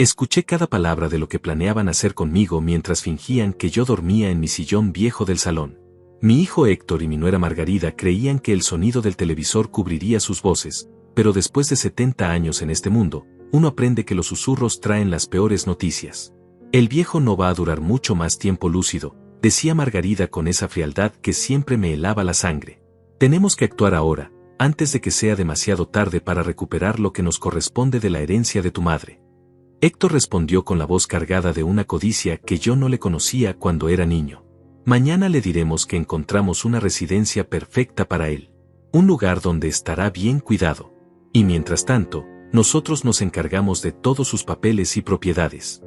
Escuché cada palabra de lo que planeaban hacer conmigo mientras fingían que yo dormía en mi sillón viejo del salón. Mi hijo Héctor y mi nuera Margarida creían que el sonido del televisor cubriría sus voces, pero después de 70 años en este mundo, uno aprende que los susurros traen las peores noticias. El viejo no va a durar mucho más tiempo lúcido, decía Margarida con esa frialdad que siempre me helaba la sangre. Tenemos que actuar ahora, antes de que sea demasiado tarde para recuperar lo que nos corresponde de la herencia de tu madre. Héctor respondió con la voz cargada de una codicia que yo no le conocía cuando era niño. Mañana le diremos que encontramos una residencia perfecta para él. Un lugar donde estará bien cuidado. Y mientras tanto, nosotros nos encargamos de todos sus papeles y propiedades.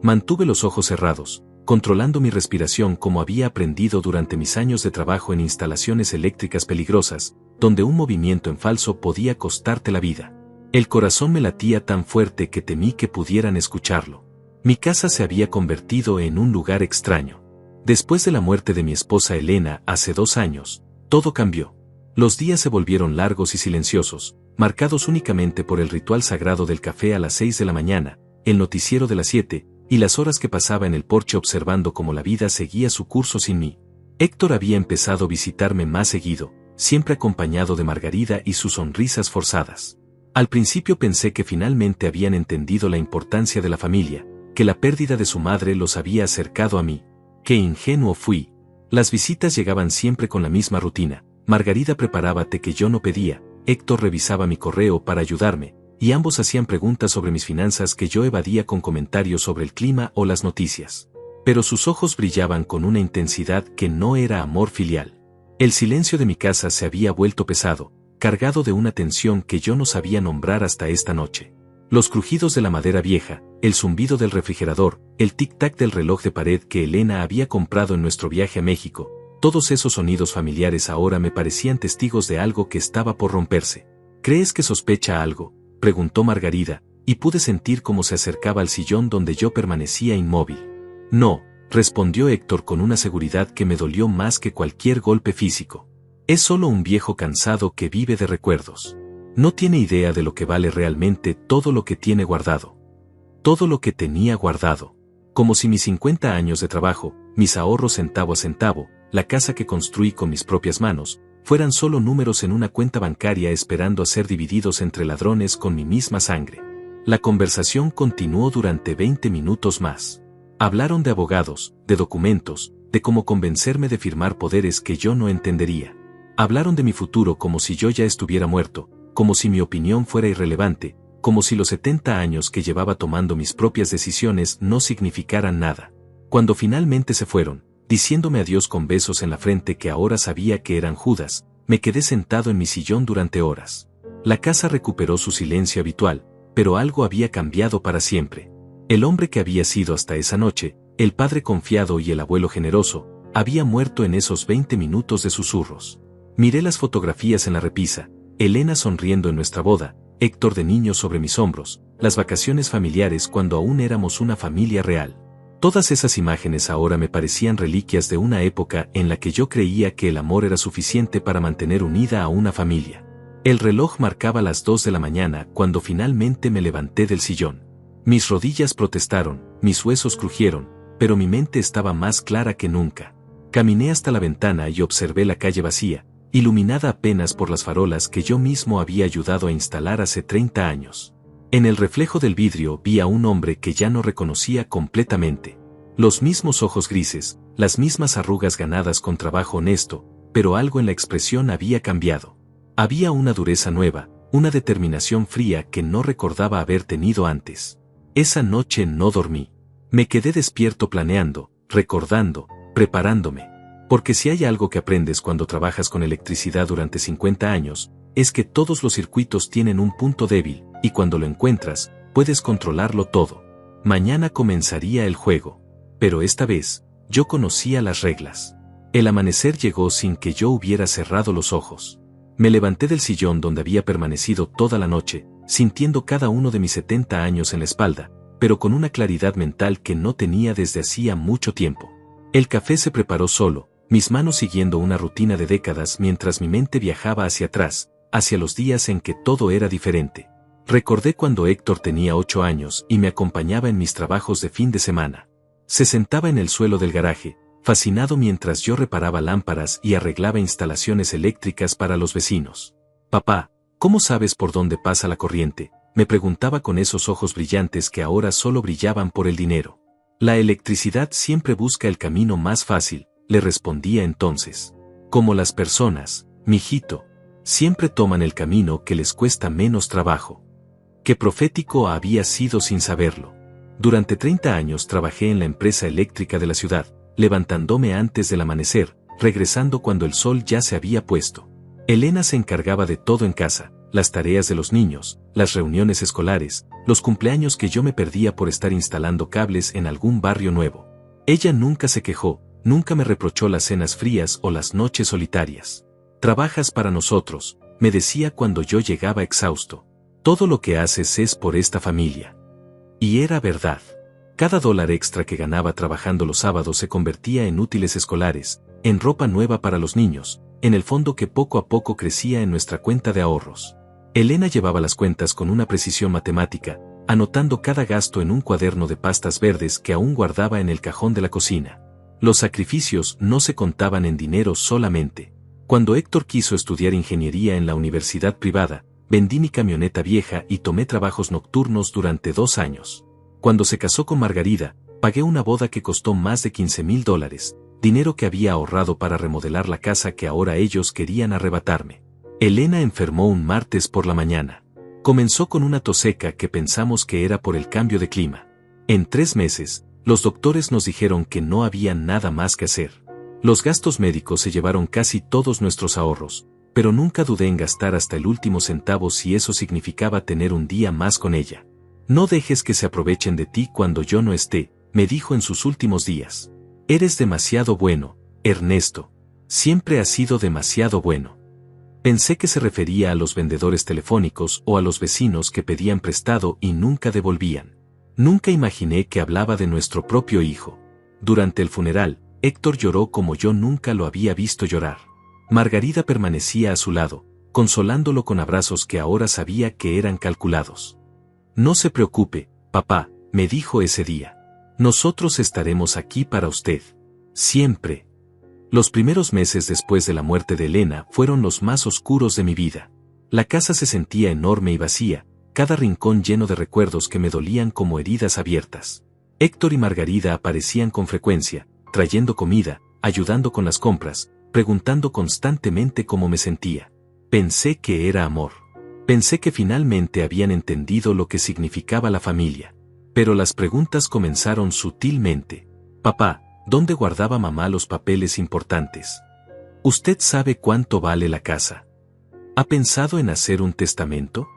Mantuve los ojos cerrados, controlando mi respiración como había aprendido durante mis años de trabajo en instalaciones eléctricas peligrosas, donde un movimiento en falso podía costarte la vida. El corazón me latía tan fuerte que temí que pudieran escucharlo. Mi casa se había convertido en un lugar extraño. Después de la muerte de mi esposa Elena hace 2 años, todo cambió. Los días se volvieron largos y silenciosos, marcados únicamente por el ritual sagrado del café a las 6 de la mañana, el noticiero de las 7, y las horas que pasaba en el porche observando cómo la vida seguía su curso sin mí. Héctor había empezado a visitarme más seguido, siempre acompañado de Margarida y sus sonrisas forzadas. Al principio pensé que finalmente habían entendido la importancia de la familia, que la pérdida de su madre los había acercado a mí. ¡Qué ingenuo fui! Las visitas llegaban siempre con la misma rutina. Margarida preparaba té que yo no pedía, Héctor revisaba mi correo para ayudarme, y ambos hacían preguntas sobre mis finanzas que yo evadía con comentarios sobre el clima o las noticias. Pero sus ojos brillaban con una intensidad que no era amor filial. El silencio de mi casa se había vuelto pesado, cargado de una tensión que yo no sabía nombrar hasta esta noche. Los crujidos de la madera vieja, el zumbido del refrigerador, el tic-tac del reloj de pared que Elena había comprado en nuestro viaje a México, todos esos sonidos familiares ahora me parecían testigos de algo que estaba por romperse. ¿Crees que sospecha algo?, preguntó Margarida, y pude sentir cómo se acercaba al sillón donde yo permanecía inmóvil. No, respondió Héctor con una seguridad que me dolió más que cualquier golpe físico. Es solo un viejo cansado que vive de recuerdos. No tiene idea de lo que vale realmente todo lo que tiene guardado. Todo lo que tenía guardado. Como si mis 50 años de trabajo, mis ahorros centavo a centavo, la casa que construí con mis propias manos, fueran solo números en una cuenta bancaria esperando a ser divididos entre ladrones con mi misma sangre. La conversación continuó durante 20 minutos más. Hablaron de abogados, de documentos, de cómo convencerme de firmar poderes que yo no entendería. Hablaron de mi futuro como si yo ya estuviera muerto, como si mi opinión fuera irrelevante, como si los 70 años que llevaba tomando mis propias decisiones no significaran nada. Cuando finalmente se fueron, diciéndome adiós con besos en la frente que ahora sabía que eran Judas, me quedé sentado en mi sillón durante horas. La casa recuperó su silencio habitual, pero algo había cambiado para siempre. El hombre que había sido hasta esa noche, el padre confiado y el abuelo generoso, había muerto en esos 20 minutos de susurros. Miré las fotografías en la repisa, Elena sonriendo en nuestra boda, Héctor de niño sobre mis hombros, las vacaciones familiares cuando aún éramos una familia real. Todas esas imágenes ahora me parecían reliquias de una época en la que yo creía que el amor era suficiente para mantener unida a una familia. El reloj marcaba las 2 de la mañana cuando finalmente me levanté del sillón. Mis rodillas protestaron, mis huesos crujieron, pero mi mente estaba más clara que nunca. Caminé hasta la ventana y observé la calle vacía, iluminada apenas por las farolas que yo mismo había ayudado a instalar hace 30 años. En el reflejo del vidrio vi a un hombre que ya no reconocía completamente. Los mismos ojos grises, las mismas arrugas ganadas con trabajo honesto, pero algo en la expresión había cambiado. Había una dureza nueva, una determinación fría que no recordaba haber tenido antes. Esa noche no dormí. Me quedé despierto planeando, recordando, preparándome. Porque si hay algo que aprendes cuando trabajas con electricidad durante 50 años, es que todos los circuitos tienen un punto débil, y cuando lo encuentras, puedes controlarlo todo. Mañana comenzaría el juego. Pero esta vez, yo conocía las reglas. El amanecer llegó sin que yo hubiera cerrado los ojos. Me levanté del sillón donde había permanecido toda la noche, sintiendo cada uno de mis 70 años en la espalda, pero con una claridad mental que no tenía desde hacía mucho tiempo. El café se preparó solo, mis manos siguiendo una rutina de décadas mientras mi mente viajaba hacia atrás, hacia los días en que todo era diferente. Recordé cuando Héctor tenía 8 años y me acompañaba en mis trabajos de fin de semana. Se sentaba en el suelo del garaje, fascinado mientras yo reparaba lámparas y arreglaba instalaciones eléctricas para los vecinos. Papá, ¿cómo sabes por dónde pasa la corriente?, me preguntaba con esos ojos brillantes que ahora solo brillaban por el dinero. La electricidad siempre busca el camino más fácil, le respondía entonces. Como las personas, mijito, siempre toman el camino que les cuesta menos trabajo. Qué profético había sido sin saberlo. Durante 30 años trabajé en la empresa eléctrica de la ciudad, levantándome antes del amanecer, regresando cuando el sol ya se había puesto. Elena se encargaba de todo en casa, las tareas de los niños, las reuniones escolares, los cumpleaños que yo me perdía por estar instalando cables en algún barrio nuevo. Ella nunca se quejó, nunca me reprochó las cenas frías o las noches solitarias. Trabajas para nosotros, me decía cuando yo llegaba exhausto. Todo lo que haces es por esta familia. Y era verdad. Cada dólar extra que ganaba trabajando los sábados se convertía en útiles escolares, en ropa nueva para los niños, en el fondo que poco a poco crecía en nuestra cuenta de ahorros. Elena llevaba las cuentas con una precisión matemática, anotando cada gasto en un cuaderno de pastas verdes que aún guardaba en el cajón de la cocina. Los sacrificios no se contaban en dinero solamente. Cuando Héctor quiso estudiar ingeniería en la universidad privada, vendí mi camioneta vieja y tomé trabajos nocturnos durante 2 años. Cuando se casó con Margarida, pagué una boda que costó más de $15,000, dinero que había ahorrado para remodelar la casa que ahora ellos querían arrebatarme. Elena enfermó un martes por la mañana. Comenzó con una tos seca que pensamos que era por el cambio de clima. En 3 meses, los doctores nos dijeron que no había nada más que hacer. Los gastos médicos se llevaron casi todos nuestros ahorros, pero nunca dudé en gastar hasta el último centavo si eso significaba tener un día más con ella. No dejes que se aprovechen de ti cuando yo no esté, me dijo en sus últimos días. Eres demasiado bueno, Ernesto. Siempre has sido demasiado bueno. Pensé que se refería a los vendedores telefónicos o a los vecinos que pedían prestado y nunca devolvían. Nunca imaginé que hablaba de nuestro propio hijo. Durante el funeral, Héctor lloró como yo nunca lo había visto llorar. Margarida permanecía a su lado, consolándolo con abrazos que ahora sabía que eran calculados. No se preocupe, papá, me dijo ese día. Nosotros estaremos aquí para usted. Siempre. Los primeros meses después de la muerte de Elena fueron los más oscuros de mi vida. La casa se sentía enorme y vacía, cada rincón lleno de recuerdos que me dolían como heridas abiertas. Héctor y Margarida aparecían con frecuencia, trayendo comida, ayudando con las compras, preguntando constantemente cómo me sentía. Pensé que era amor. Pensé que finalmente habían entendido lo que significaba la familia. Pero las preguntas comenzaron sutilmente. Papá, ¿dónde guardaba mamá los papeles importantes? ¿Usted sabe cuánto vale la casa? ¿Ha pensado en hacer un testamento?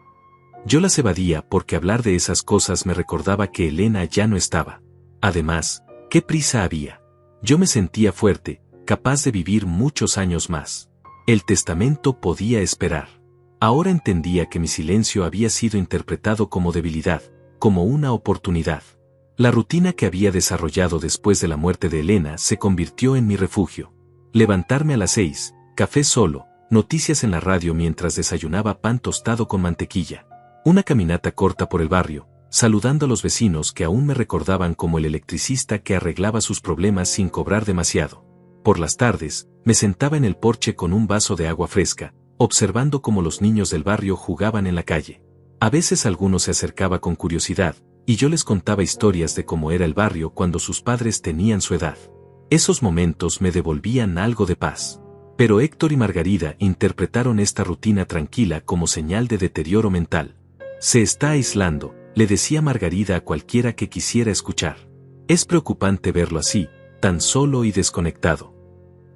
Yo las evadía porque hablar de esas cosas me recordaba que Elena ya no estaba. Además, ¿qué prisa había? Yo me sentía fuerte, capaz de vivir muchos años más. El testamento podía esperar. Ahora entendía que mi silencio había sido interpretado como debilidad, como una oportunidad. La rutina que había desarrollado después de la muerte de Elena se convirtió en mi refugio. Levantarme a las 6, café solo, noticias en la radio mientras desayunaba pan tostado con mantequilla. Una caminata corta por el barrio, saludando a los vecinos que aún me recordaban como el electricista que arreglaba sus problemas sin cobrar demasiado. Por las tardes, me sentaba en el porche con un vaso de agua fresca, observando cómo los niños del barrio jugaban en la calle. A veces alguno se acercaba con curiosidad, y yo les contaba historias de cómo era el barrio cuando sus padres tenían su edad. Esos momentos me devolvían algo de paz. Pero Héctor y Margarida interpretaron esta rutina tranquila como señal de deterioro mental. Se está aislando, le decía Margarida a cualquiera que quisiera escuchar. Es preocupante verlo así, tan solo y desconectado.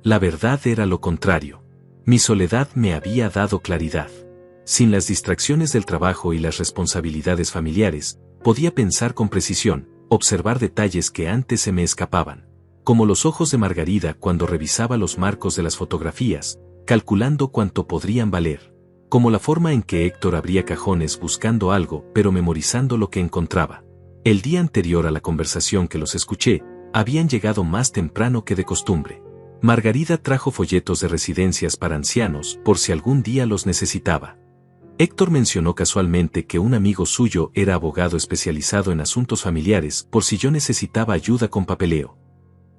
La verdad era lo contrario. Mi soledad me había dado claridad. Sin las distracciones del trabajo y las responsabilidades familiares, podía pensar con precisión, observar detalles que antes se me escapaban. Como los ojos de Margarida cuando revisaba los marcos de las fotografías, calculando cuánto podrían valer. Como la forma en que Héctor abría cajones buscando algo pero memorizando lo que encontraba. El día anterior a la conversación que los escuché, habían llegado más temprano que de costumbre. Margarida trajo folletos de residencias para ancianos por si algún día los necesitaba. Héctor mencionó casualmente que un amigo suyo era abogado especializado en asuntos familiares por si yo necesitaba ayuda con papeleo.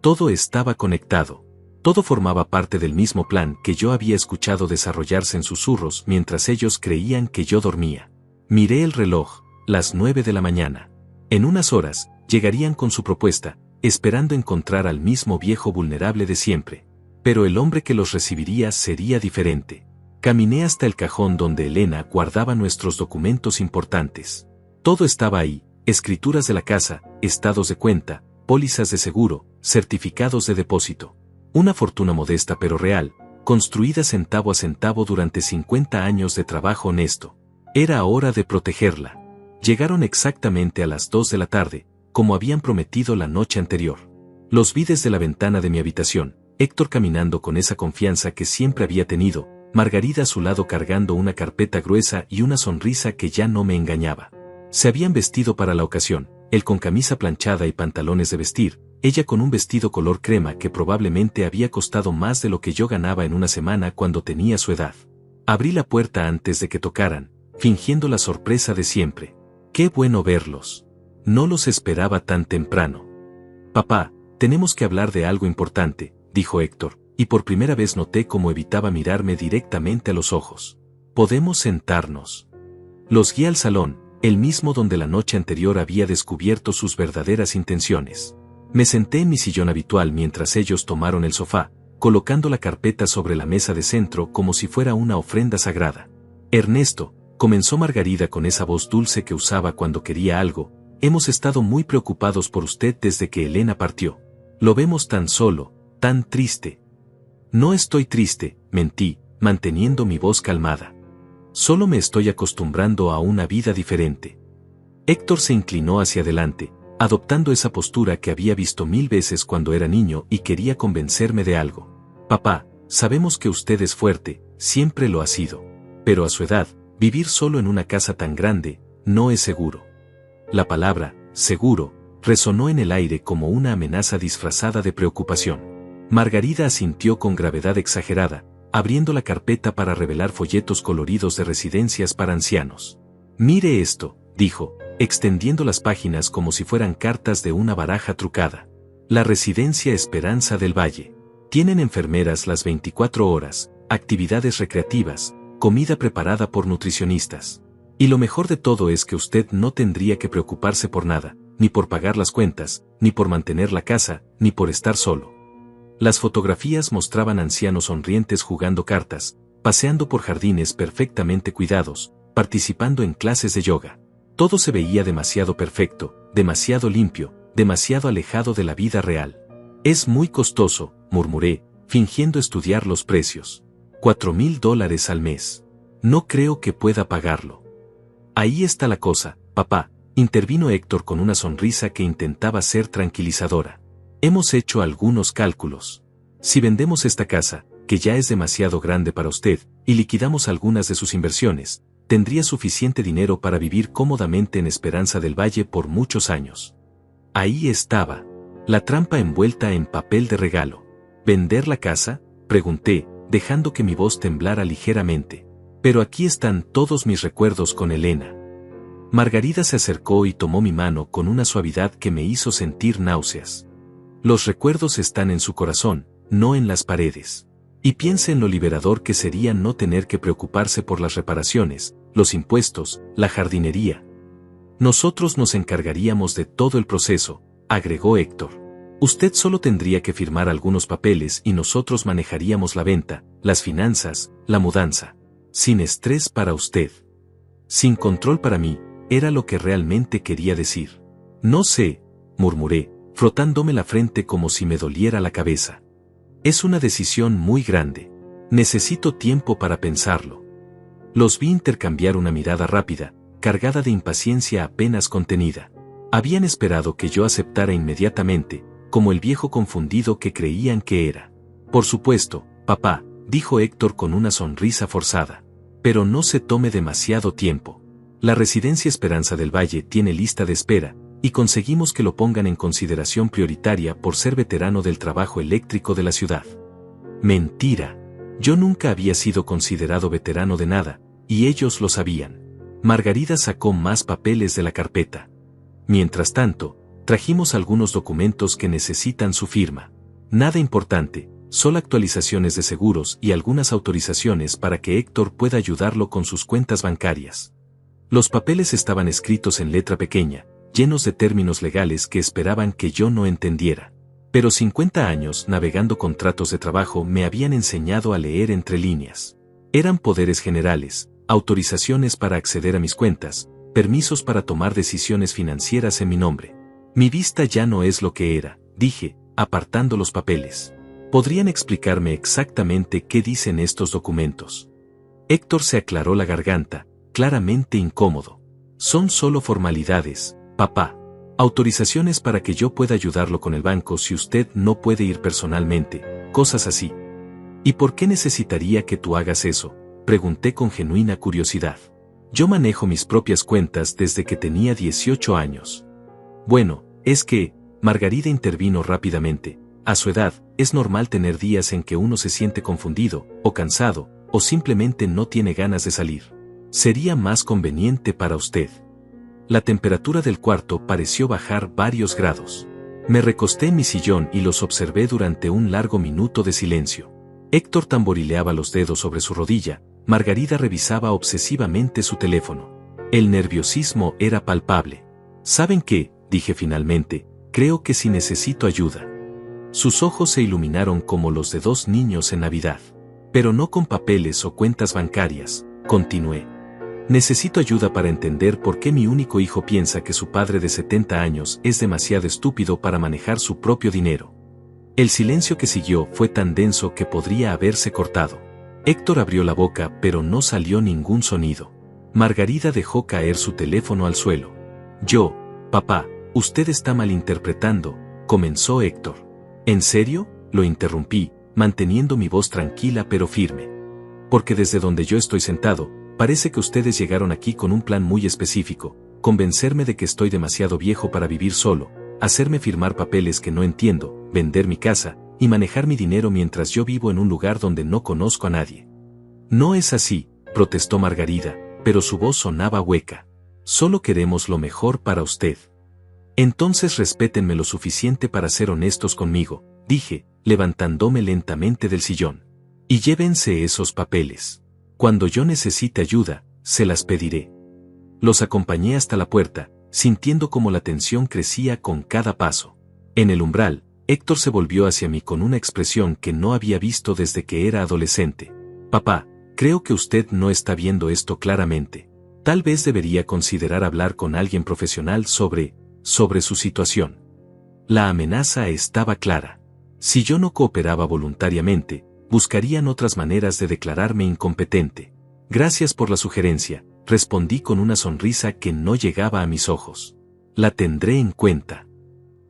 Todo estaba conectado. Todo formaba parte del mismo plan que yo había escuchado desarrollarse en susurros mientras ellos creían que yo dormía. Miré el reloj, las 9 de la mañana. En unas horas, llegarían con su propuesta, esperando encontrar al mismo viejo vulnerable de siempre. Pero el hombre que los recibiría sería diferente. Caminé hasta el cajón donde Elena guardaba nuestros documentos importantes. Todo estaba ahí: escrituras de la casa, estados de cuenta, pólizas de seguro, certificados de depósito. Una fortuna modesta pero real, construida centavo a centavo durante 50 años de trabajo honesto. Era hora de protegerla. Llegaron exactamente a las 2 de la tarde, como habían prometido la noche anterior. Los vi desde la ventana de mi habitación, Héctor caminando con esa confianza que siempre había tenido, Margarida a su lado cargando una carpeta gruesa y una sonrisa que ya no me engañaba. Se habían vestido para la ocasión, él con camisa planchada y pantalones de vestir, ella con un vestido color crema que probablemente había costado más de lo que yo ganaba en una semana cuando tenía su edad. Abrí la puerta antes de que tocaran, fingiendo la sorpresa de siempre. ¡Qué bueno verlos! No los esperaba tan temprano. Papá, tenemos que hablar de algo importante, dijo Héctor, y por primera vez noté cómo evitaba mirarme directamente a los ojos. ¿Podemos sentarnos? Los guié al salón, el mismo donde la noche anterior había descubierto sus verdaderas intenciones. Me senté en mi sillón habitual mientras ellos tomaron el sofá, colocando la carpeta sobre la mesa de centro como si fuera una ofrenda sagrada. Ernesto, comenzó Margarida con esa voz dulce que usaba cuando quería algo, hemos estado muy preocupados por usted desde que Elena partió. Lo vemos tan solo, tan triste. No estoy triste, mentí, manteniendo mi voz calmada. Solo me estoy acostumbrando a una vida diferente. Héctor se inclinó hacia adelante, adoptando esa postura que había visto 1000 veces cuando era niño y quería convencerme de algo. Papá, sabemos que usted es fuerte, siempre lo ha sido. Pero a su edad, vivir solo en una casa tan grande, no es seguro. La palabra, seguro, resonó en el aire como una amenaza disfrazada de preocupación. Margarida asintió con gravedad exagerada, abriendo la carpeta para revelar folletos coloridos de residencias para ancianos. Mire esto, dijo, extendiendo las páginas como si fueran cartas de una baraja trucada. La residencia Esperanza del Valle. Tienen enfermeras las 24 horas, actividades recreativas, comida preparada por nutricionistas. Y lo mejor de todo es que usted no tendría que preocuparse por nada, ni por pagar las cuentas, ni por mantener la casa, ni por estar solo. Las fotografías mostraban ancianos sonrientes jugando cartas, paseando por jardines perfectamente cuidados, participando en clases de yoga. Todo se veía demasiado perfecto, demasiado limpio, demasiado alejado de la vida real. Es muy costoso, murmuré, fingiendo estudiar los precios. $4,000 al mes. No creo que pueda pagarlo. Ahí está la cosa, papá, intervino Héctor con una sonrisa que intentaba ser tranquilizadora. Hemos hecho algunos cálculos. Si vendemos esta casa, que ya es demasiado grande para usted, y liquidamos algunas de sus inversiones, tendría suficiente dinero para vivir cómodamente en Esperanza del Valle por muchos años. Ahí estaba. La trampa envuelta en papel de regalo. ¿Vender la casa?, pregunté, dejando que mi voz temblara ligeramente. Pero aquí están todos mis recuerdos con Elena. Margarida se acercó y tomó mi mano con una suavidad que me hizo sentir náuseas. Los recuerdos están en su corazón, no en las paredes. Y piense en lo liberador que sería no tener que preocuparse por las reparaciones, los impuestos, la jardinería. Nosotros nos encargaríamos de todo el proceso, agregó Héctor. Usted solo tendría que firmar algunos papeles y nosotros manejaríamos la venta, las finanzas, la mudanza. Sin estrés para usted. Sin control para mí, era lo que realmente quería decir. No sé, murmuré, frotándome la frente como si me doliera la cabeza. Es una decisión muy grande. Necesito tiempo para pensarlo. Los vi intercambiar una mirada rápida, cargada de impaciencia apenas contenida. Habían esperado que yo aceptara inmediatamente, como el viejo confundido que creían que era. Por supuesto, papá, dijo Héctor con una sonrisa forzada. Pero no se tome demasiado tiempo. La residencia Esperanza del Valle tiene lista de espera, y conseguimos que lo pongan en consideración prioritaria por ser veterano del trabajo eléctrico de la ciudad. Mentira. Yo nunca había sido considerado veterano de nada, y ellos lo sabían. Margarida sacó más papeles de la carpeta. Mientras tanto, trajimos algunos documentos que necesitan su firma. Nada importante, solo actualizaciones de seguros y algunas autorizaciones para que Héctor pueda ayudarlo con sus cuentas bancarias. Los papeles estaban escritos en letra pequeña, llenos de términos legales que esperaban que yo no entendiera. Pero 50 años navegando contratos de trabajo me habían enseñado a leer entre líneas. Eran poderes generales, autorizaciones para acceder a mis cuentas, permisos para tomar decisiones financieras en mi nombre. Mi vista ya no es lo que era, dije, apartando los papeles. ¿Podrían explicarme exactamente qué dicen estos documentos? Héctor se aclaró la garganta, claramente incómodo. Son solo formalidades, papá. Autorizaciones para que yo pueda ayudarlo con el banco si usted no puede ir personalmente, cosas así. ¿Y por qué necesitaría que tú hagas eso?, pregunté con genuina curiosidad. Yo manejo mis propias cuentas desde que tenía 18 años. Bueno, es que, Margarida intervino rápidamente, a su edad, es normal tener días en que uno se siente confundido, o cansado, o simplemente no tiene ganas de salir. Sería más conveniente para usted. La temperatura del cuarto pareció bajar varios grados. Me recosté en mi sillón y los observé durante un largo minuto de silencio. Héctor tamborileaba los dedos sobre su rodilla, Margarida revisaba obsesivamente su teléfono. El nerviosismo era palpable. ¿Saben qué?, dije finalmente, creo que sí necesito ayuda. Sus ojos se iluminaron como los de dos niños en Navidad. Pero no con papeles o cuentas bancarias, continué. Necesito ayuda para entender por qué mi único hijo piensa que su padre de 70 años es demasiado estúpido para manejar su propio dinero. El silencio que siguió fue tan denso que podría haberse cortado. Héctor abrió la boca pero no salió ningún sonido. Margarida dejó caer su teléfono al suelo. Papá, usted está malinterpretando, comenzó Héctor. ¿En serio?, lo interrumpí, manteniendo mi voz tranquila pero firme. Porque desde donde yo estoy sentado, parece que ustedes llegaron aquí con un plan muy específico, convencerme de que estoy demasiado viejo para vivir solo, hacerme firmar papeles que no entiendo, vender mi casa, y manejar mi dinero mientras yo vivo en un lugar donde no conozco a nadie. No es así, protestó Margarida, pero su voz sonaba hueca. Solo queremos lo mejor para usted. Entonces respétenme lo suficiente para ser honestos conmigo, dije, levantándome lentamente del sillón. Y llévense esos papeles. Cuando yo necesite ayuda, se las pediré. Los acompañé hasta la puerta, sintiendo como la tensión crecía con cada paso. En el umbral, Héctor se volvió hacia mí con una expresión que no había visto desde que era adolescente. Papá, creo que usted no está viendo esto claramente. Tal vez debería considerar hablar con alguien profesional sobre su situación. La amenaza estaba clara. Si yo no cooperaba voluntariamente, buscarían otras maneras de declararme incompetente. Gracias por la sugerencia, respondí con una sonrisa que no llegaba a mis ojos. La tendré en cuenta.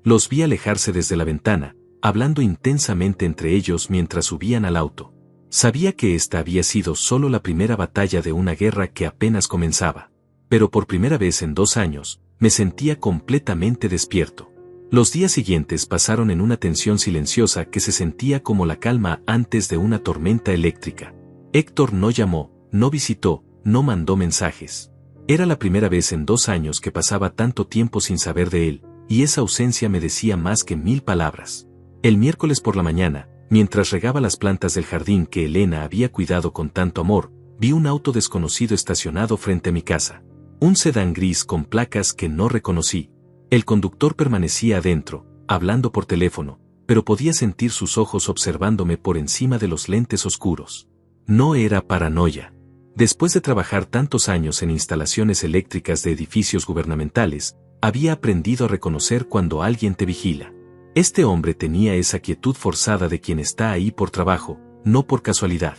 Los vi alejarse desde la ventana, hablando intensamente entre ellos mientras subían al auto. Sabía que esta había sido solo la primera batalla de una guerra que apenas comenzaba. Pero por primera vez en 2 años, me sentía completamente despierto. Los días siguientes pasaron en una tensión silenciosa que se sentía como la calma antes de una tormenta eléctrica. Héctor no llamó, no visitó, no mandó mensajes. Era la primera vez en 2 años que pasaba tanto tiempo sin saber de él, y esa ausencia me decía más que 1000 palabras. El miércoles por la mañana, mientras regaba las plantas del jardín que Elena había cuidado con tanto amor, vi un auto desconocido estacionado frente a mi casa. Un sedán gris con placas que no reconocí. El conductor permanecía adentro, hablando por teléfono, pero podía sentir sus ojos observándome por encima de los lentes oscuros. No era paranoia. Después de trabajar tantos años en instalaciones eléctricas de edificios gubernamentales, había aprendido a reconocer cuando alguien te vigila. Este hombre tenía esa quietud forzada de quien está ahí por trabajo, no por casualidad.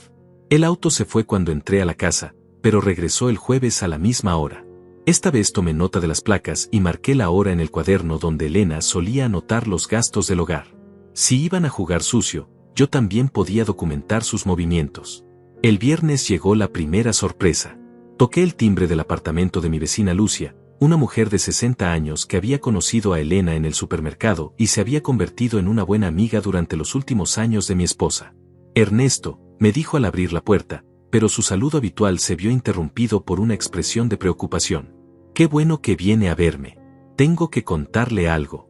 El auto se fue cuando entré a la casa, pero regresó el jueves a la misma hora. Esta vez tomé nota de las placas y marqué la hora en el cuaderno donde Elena solía anotar los gastos del hogar. Si iban a jugar sucio, yo también podía documentar sus movimientos. El viernes llegó la primera sorpresa. Toqué el timbre del apartamento de mi vecina Lucia, una mujer de 60 años que había conocido a Elena en el supermercado y se había convertido en una buena amiga durante los últimos años de mi esposa. Ernesto, me dijo al abrir la puerta, pero su saludo habitual se vio interrumpido por una expresión de preocupación. «Qué bueno que viene a verme. Tengo que contarle algo».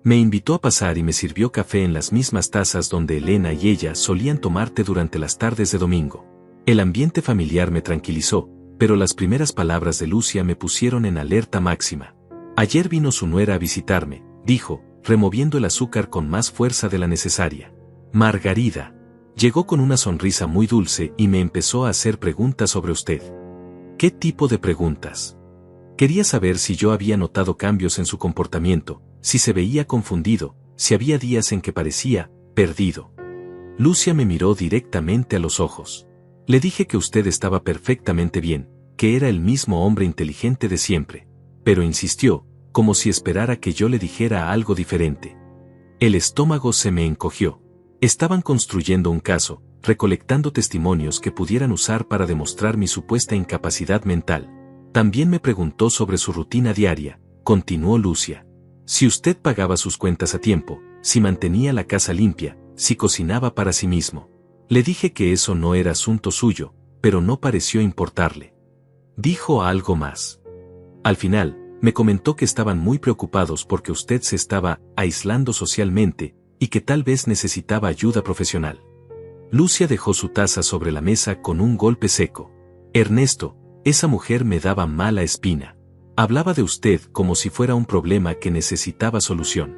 Me invitó a pasar y me sirvió café en las mismas tazas donde Elena y ella solían tomar té durante las tardes de domingo. El ambiente familiar me tranquilizó, pero las primeras palabras de Lucia me pusieron en alerta máxima. «Ayer vino su nuera a visitarme», dijo, removiendo el azúcar con más fuerza de la necesaria. «Margarida». Llegó con una sonrisa muy dulce y me empezó a hacer preguntas sobre usted. ¿Qué tipo de preguntas? Quería saber si yo había notado cambios en su comportamiento, si se veía confundido, si había días en que parecía perdido. Lucia me miró directamente a los ojos. Le dije que usted estaba perfectamente bien, que era el mismo hombre inteligente de siempre, pero insistió, como si esperara que yo le dijera algo diferente. El estómago se me encogió. Estaban construyendo un caso, recolectando testimonios que pudieran usar para demostrar mi supuesta incapacidad mental. También me preguntó sobre su rutina diaria, continuó Lucia. Si usted pagaba sus cuentas a tiempo, si mantenía la casa limpia, si cocinaba para sí mismo. Le dije que eso no era asunto suyo, pero no pareció importarle. Dijo algo más. Al final, me comentó que estaban muy preocupados porque usted se estaba aislando socialmente, y que tal vez necesitaba ayuda profesional. Lucia dejó su taza sobre la mesa con un golpe seco. Ernesto, esa mujer me daba mala espina. Hablaba de usted como si fuera un problema que necesitaba solución.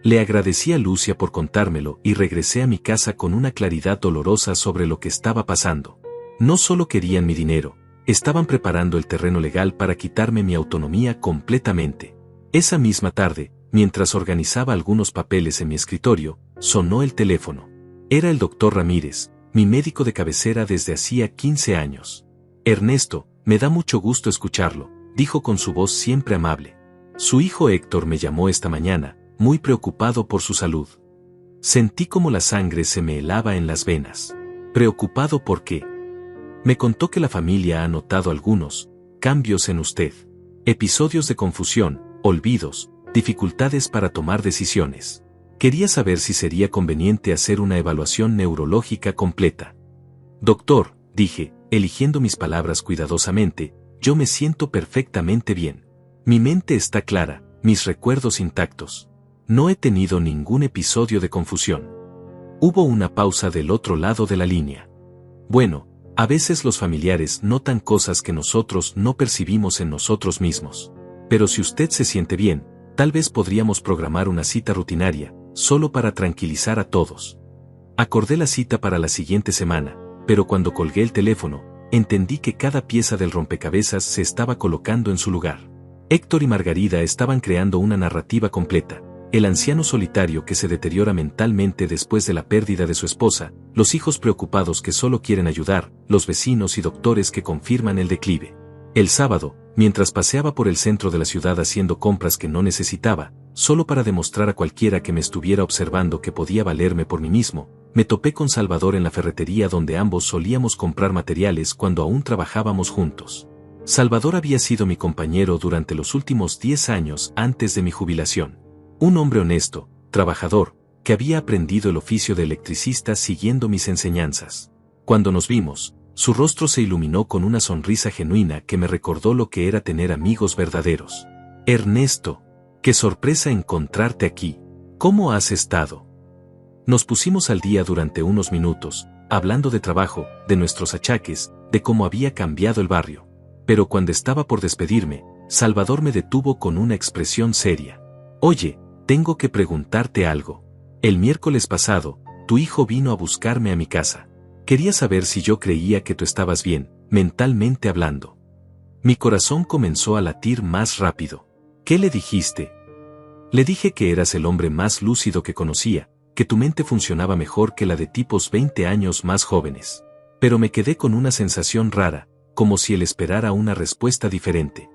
Le agradecí a Lucia por contármelo y regresé a mi casa con una claridad dolorosa sobre lo que estaba pasando. No solo querían mi dinero, estaban preparando el terreno legal para quitarme mi autonomía completamente. Esa misma tarde, mientras organizaba algunos papeles en mi escritorio, sonó el teléfono. Era el doctor Ramírez, mi médico de cabecera desde hacía 15 años. Ernesto, me da mucho gusto escucharlo, dijo con su voz siempre amable. Su hijo Héctor me llamó esta mañana, muy preocupado por su salud. Sentí como la sangre se me helaba en las venas. ¿Preocupado por qué? Me contó que la familia ha notado algunos cambios en usted. Episodios de confusión, olvidos, dificultades para tomar decisiones. Quería saber si sería conveniente hacer una evaluación neurológica completa. Doctor, dije, eligiendo mis palabras cuidadosamente, yo me siento perfectamente bien. Mi mente está clara, mis recuerdos intactos. No he tenido ningún episodio de confusión. Hubo una pausa del otro lado de la línea. Bueno, a veces los familiares notan cosas que nosotros no percibimos en nosotros mismos. Pero si usted se siente bien, tal vez podríamos programar una cita rutinaria, solo para tranquilizar a todos. Acordé la cita para la siguiente semana, pero cuando colgué el teléfono, entendí que cada pieza del rompecabezas se estaba colocando en su lugar. Héctor y Margarida estaban creando una narrativa completa. El anciano solitario que se deteriora mentalmente después de la pérdida de su esposa, los hijos preocupados que solo quieren ayudar, los vecinos y doctores que confirman el declive. El sábado, mientras paseaba por el centro de la ciudad haciendo compras que no necesitaba, solo para demostrar a cualquiera que me estuviera observando que podía valerme por mí mismo, me topé con Salvador en la ferretería donde ambos solíamos comprar materiales cuando aún trabajábamos juntos. Salvador había sido mi compañero durante los últimos 10 años antes de mi jubilación. Un hombre honesto, trabajador, que había aprendido el oficio de electricista siguiendo mis enseñanzas. Cuando nos vimos, su rostro se iluminó con una sonrisa genuina que me recordó lo que era tener amigos verdaderos. Ernesto, qué sorpresa encontrarte aquí. ¿Cómo has estado? Nos pusimos al día durante unos minutos, hablando de trabajo, de nuestros achaques, de cómo había cambiado el barrio. Pero cuando estaba por despedirme, Salvador me detuvo con una expresión seria. Oye, tengo que preguntarte algo. El miércoles pasado, tu hijo vino a buscarme a mi casa. Quería saber si yo creía que tú estabas bien, mentalmente hablando. Mi corazón comenzó a latir más rápido. ¿Qué le dijiste? Le dije que eras el hombre más lúcido que conocía, que tu mente funcionaba mejor que la de tipos 20 años más jóvenes. Pero me quedé con una sensación rara, como si él esperara una respuesta diferente.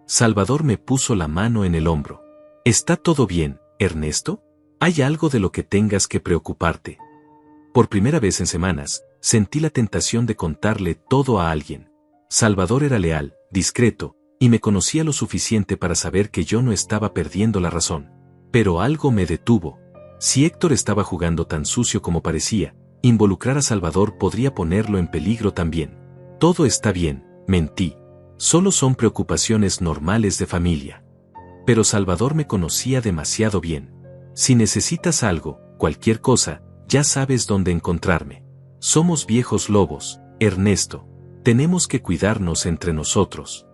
Salvador me puso la mano en el hombro. ¿Está todo bien, Ernesto? ¿Hay algo de lo que tengas que preocuparte? Por primera vez en semanas, sentí la tentación de contarle todo a alguien. Salvador era leal, discreto, y me conocía lo suficiente para saber que yo no estaba perdiendo la razón. Pero algo me detuvo. Si Héctor estaba jugando tan sucio como parecía, Involucrar a Salvador podría ponerlo en peligro también. Todo está bien, mentí. Solo son preocupaciones normales de familia. Pero Salvador me conocía demasiado bien. Si necesitas algo, cualquier cosa, ya sabes dónde encontrarme. Somos viejos lobos, Ernesto. Tenemos que cuidarnos entre nosotros.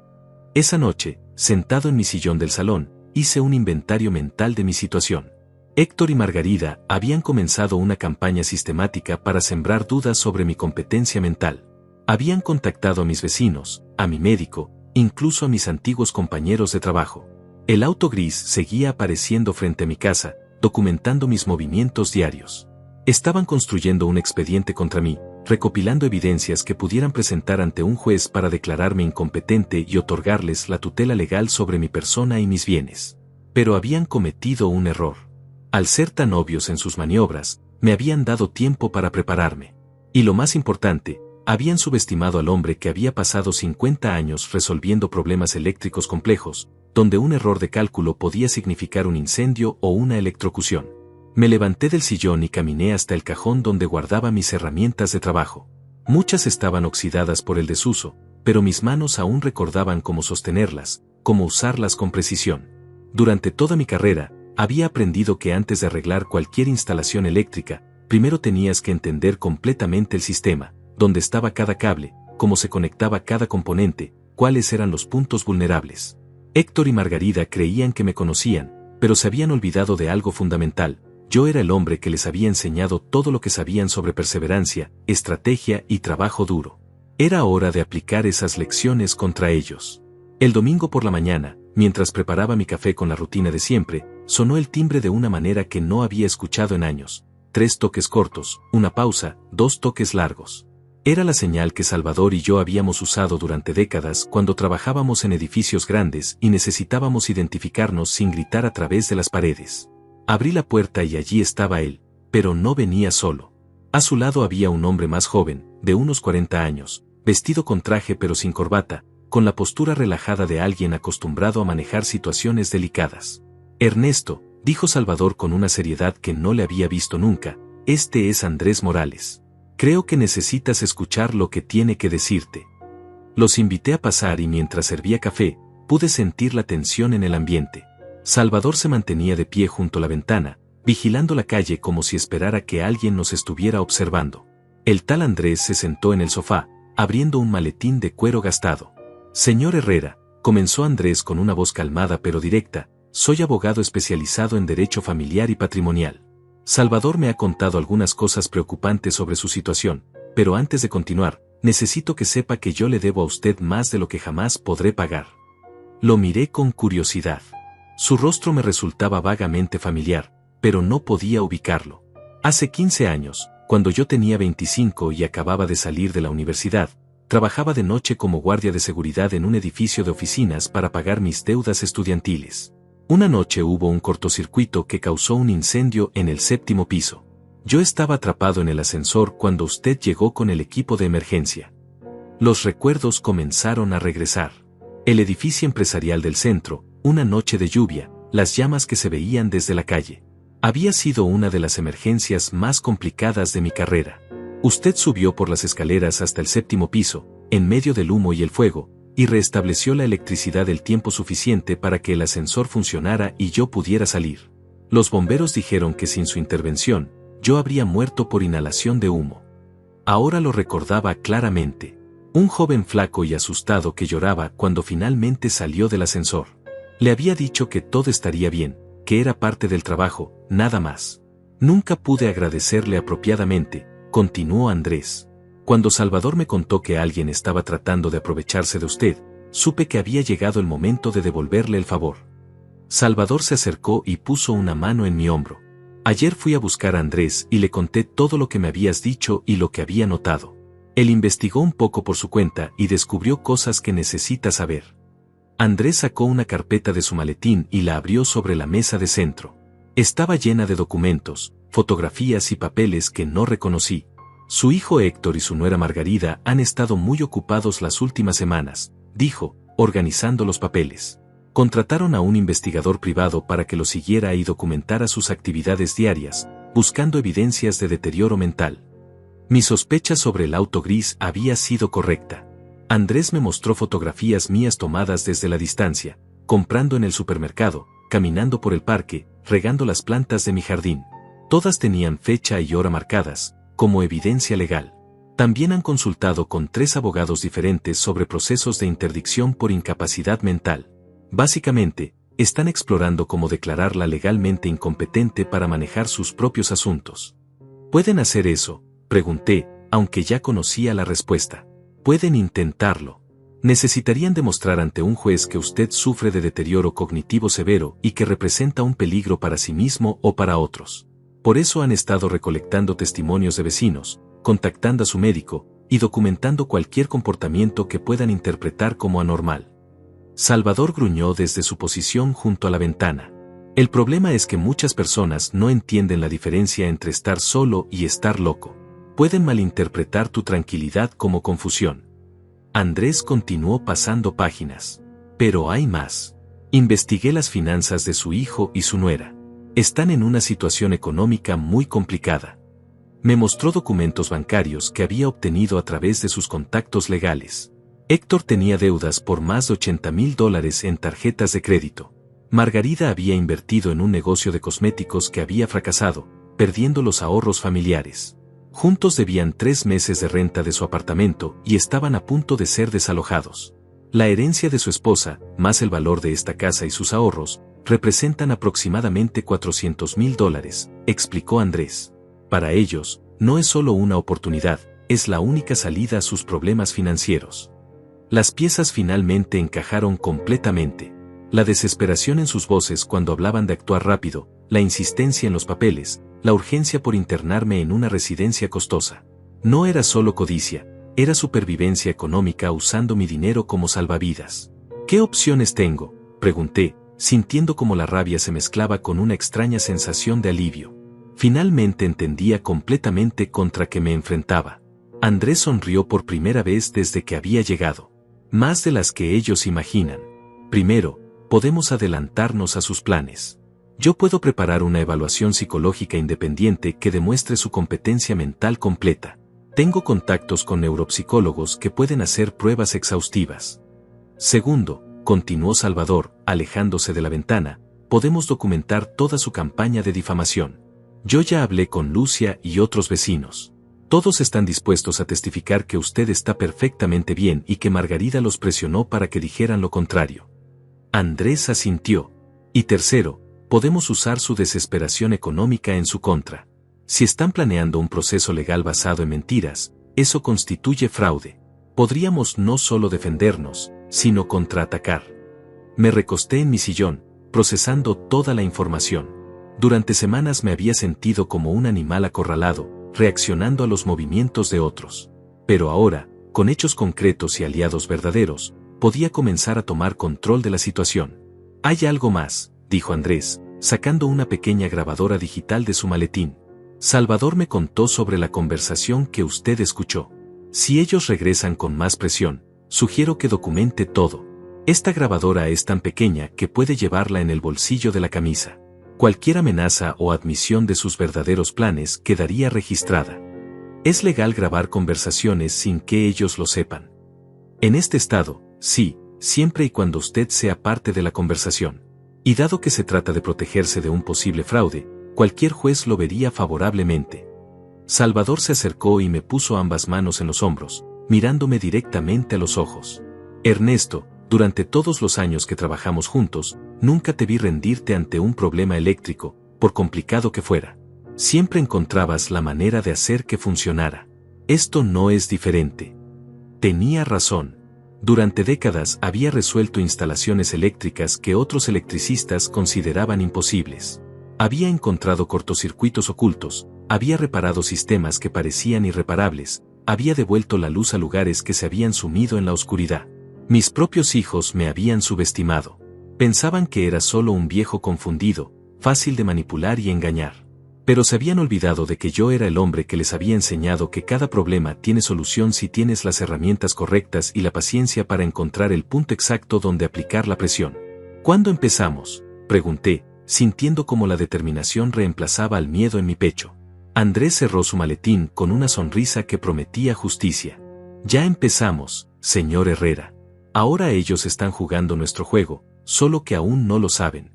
Esa noche, sentado en mi sillón del salón, hice un inventario mental de mi situación. Héctor y Margarida habían comenzado una campaña sistemática para sembrar dudas sobre mi competencia mental. Habían contactado a mis vecinos, a mi médico, incluso a mis antiguos compañeros de trabajo. El auto gris seguía apareciendo frente a mi casa, documentando mis movimientos diarios. Estaban construyendo un expediente contra mí, recopilando evidencias que pudieran presentar ante un juez para declararme incompetente y otorgarles la tutela legal sobre mi persona y mis bienes. Pero habían cometido un error. Al ser tan obvios en sus maniobras, me habían dado tiempo para prepararme. Y lo más importante, habían subestimado al hombre que había pasado 50 años resolviendo problemas eléctricos complejos, donde un error de cálculo podía significar un incendio o una electrocución. Me levanté del sillón y caminé hasta el cajón donde guardaba mis herramientas de trabajo. Muchas estaban oxidadas por el desuso, pero mis manos aún recordaban cómo sostenerlas, cómo usarlas con precisión. Durante toda mi carrera, había aprendido que antes de arreglar cualquier instalación eléctrica, primero tenías que entender completamente el sistema, dónde estaba cada cable, cómo se conectaba cada componente, cuáles eran los puntos vulnerables. Héctor y Margarida creían que me conocían, pero se habían olvidado de algo fundamental. Yo era el hombre que les había enseñado todo lo que sabían sobre perseverancia, estrategia y trabajo duro. Era hora de aplicar esas lecciones contra ellos. El domingo por la mañana, mientras preparaba mi café con la rutina de siempre, sonó el timbre de una manera que no había escuchado en años. 3 toques cortos, una pausa, 2 toques largos. Era la señal que Salvador y yo habíamos usado durante décadas cuando trabajábamos en edificios grandes y necesitábamos identificarnos sin gritar a través de las paredes. Abrí la puerta y allí estaba él, pero no venía solo. A su lado había un hombre más joven, de unos 40 años, vestido con traje pero sin corbata, con la postura relajada de alguien acostumbrado a manejar situaciones delicadas. Ernesto, dijo Salvador con una seriedad que no le había visto nunca, este es Andrés Morales. Creo que necesitas escuchar lo que tiene que decirte. Los invité a pasar y mientras servía café, pude sentir la tensión en el ambiente. Salvador se mantenía de pie junto a la ventana, vigilando la calle como si esperara que alguien nos estuviera observando. El tal Andrés se sentó en el sofá, abriendo un maletín de cuero gastado. Señor Herrera, comenzó Andrés con una voz calmada pero directa, soy abogado especializado en derecho familiar y patrimonial. Salvador me ha contado algunas cosas preocupantes sobre su situación, pero antes de continuar, necesito que sepa que yo le debo a usted más de lo que jamás podré pagar. Lo miré con curiosidad. Su rostro me resultaba vagamente familiar, pero no podía ubicarlo. Hace 15 años, cuando yo tenía 25 y acababa de salir de la universidad, trabajaba de noche como guardia de seguridad en un edificio de oficinas para pagar mis deudas estudiantiles. Una noche hubo un cortocircuito que causó un incendio en el 7º piso. Yo estaba atrapado en el ascensor cuando usted llegó con el equipo de emergencia. Los recuerdos comenzaron a regresar. El edificio empresarial del centro, una noche de lluvia, las llamas que se veían desde la calle. Había sido una de las emergencias más complicadas de mi carrera. Usted subió por las escaleras hasta el 7º piso, en medio del humo y el fuego, y restableció la electricidad el tiempo suficiente para que el ascensor funcionara y yo pudiera salir. Los bomberos dijeron que sin su intervención, yo habría muerto por inhalación de humo. Ahora lo recordaba claramente. Un joven flaco y asustado que lloraba cuando finalmente salió del ascensor. Le había dicho que todo estaría bien, que era parte del trabajo, nada más. Nunca pude agradecerle apropiadamente, continuó Andrés. Cuando Salvador me contó que alguien estaba tratando de aprovecharse de usted, supe que había llegado el momento de devolverle el favor. Salvador se acercó y puso una mano en mi hombro. Ayer fui a buscar a Andrés y le conté todo lo que me habías dicho y lo que había notado. Él investigó un poco por su cuenta y descubrió cosas que necesita saber. Andrés sacó una carpeta de su maletín y la abrió sobre la mesa de centro. Estaba llena de documentos, fotografías y papeles que no reconocí. Su hijo Héctor y su nuera Margarida han estado muy ocupados las últimas semanas, dijo, organizando los papeles. Contrataron a un investigador privado para que lo siguiera y documentara sus actividades diarias, buscando evidencias de deterioro mental. Mi sospecha sobre el auto gris había sido correcta. Andrés me mostró fotografías mías tomadas desde la distancia, comprando en el supermercado, caminando por el parque, regando las plantas de mi jardín. Todas tenían fecha y hora marcadas, como evidencia legal. También han consultado con 3 abogados diferentes sobre procesos de interdicción por incapacidad mental. Básicamente, están explorando cómo declararla legalmente incompetente para manejar sus propios asuntos. ¿Pueden hacer eso?, pregunté, aunque ya conocía la respuesta. Pueden intentarlo. Necesitarían demostrar ante un juez que usted sufre de deterioro cognitivo severo y que representa un peligro para sí mismo o para otros. Por eso han estado recolectando testimonios de vecinos, contactando a su médico y documentando cualquier comportamiento que puedan interpretar como anormal. Salvador gruñó desde su posición junto a la ventana. El problema es que muchas personas no entienden la diferencia entre estar solo y estar loco. Pueden malinterpretar tu tranquilidad como confusión. Andrés continuó pasando páginas. Pero hay más. Investigué las finanzas de su hijo y su nuera. Están en una situación económica muy complicada. Me mostró documentos bancarios que había obtenido a través de sus contactos legales. Héctor tenía deudas por más de $80,000 en tarjetas de crédito. Margarida había invertido en un negocio de cosméticos que había fracasado, perdiendo los ahorros familiares. Juntos debían 3 meses de renta de su apartamento y estaban a punto de ser desalojados. La herencia de su esposa, más el valor de esta casa y sus ahorros, representan aproximadamente $400,000, explicó Andrés. Para ellos, no es solo una oportunidad, es la única salida a sus problemas financieros. Las piezas finalmente encajaron completamente. La desesperación en sus voces cuando hablaban de actuar rápido, la insistencia en los papeles, la urgencia por internarme en una residencia costosa. No era solo codicia, era supervivencia económica usando mi dinero como salvavidas. ¿Qué opciones tengo?, pregunté, sintiendo como la rabia se mezclaba con una extraña sensación de alivio. Finalmente entendía completamente contra qué me enfrentaba. Andrés sonrió por primera vez desde que había llegado. Más de las que ellos imaginan. Primero, podemos adelantarnos a sus planes. Yo puedo preparar una evaluación psicológica independiente que demuestre su competencia mental completa. Tengo contactos con neuropsicólogos que pueden hacer pruebas exhaustivas. Segundo, continuó Salvador, alejándose de la ventana, podemos documentar toda su campaña de difamación. Yo ya hablé con Lucia y otros vecinos. Todos están dispuestos a testificar que usted está perfectamente bien y que Margarida los presionó para que dijeran lo contrario. Andrés asintió. Y tercero, podemos usar su desesperación económica en su contra. Si están planeando un proceso legal basado en mentiras, eso constituye fraude. Podríamos no solo defendernos, sino contraatacar. Me recosté en mi sillón, procesando toda la información. Durante semanas me había sentido como un animal acorralado, reaccionando a los movimientos de otros. Pero ahora, con hechos concretos y aliados verdaderos, podía comenzar a tomar control de la situación. Hay algo más, dijo Andrés, sacando una pequeña grabadora digital de su maletín. Salvador me contó sobre la conversación que usted escuchó. Si ellos regresan con más presión, sugiero que documente todo. Esta grabadora es tan pequeña que puede llevarla en el bolsillo de la camisa. Cualquier amenaza o admisión de sus verdaderos planes quedaría registrada. Es legal grabar conversaciones sin que ellos lo sepan. En este estado, sí, siempre y cuando usted sea parte de la conversación. Y dado que se trata de protegerse de un posible fraude, cualquier juez lo vería favorablemente. Salvador se acercó y me puso ambas manos en los hombros, mirándome directamente a los ojos. Ernesto, durante todos los años que trabajamos juntos, nunca te vi rendirte ante un problema eléctrico, por complicado que fuera. Siempre encontrabas la manera de hacer que funcionara. Esto no es diferente. Tenía razón. Durante décadas había resuelto instalaciones eléctricas que otros electricistas consideraban imposibles. Había encontrado cortocircuitos ocultos, había reparado sistemas que parecían irreparables, había devuelto la luz a lugares que se habían sumido en la oscuridad. Mis propios hijos me habían subestimado. Pensaban que era solo un viejo confundido, fácil de manipular y engañar. Pero se habían olvidado de que yo era el hombre que les había enseñado que cada problema tiene solución si tienes las herramientas correctas y la paciencia para encontrar el punto exacto donde aplicar la presión. ¿Cuándo empezamos?, pregunté, sintiendo como la determinación reemplazaba al miedo en mi pecho. Andrés cerró su maletín con una sonrisa que prometía justicia. Ya empezamos, señor Herrera. Ahora ellos están jugando nuestro juego, solo que aún no lo saben.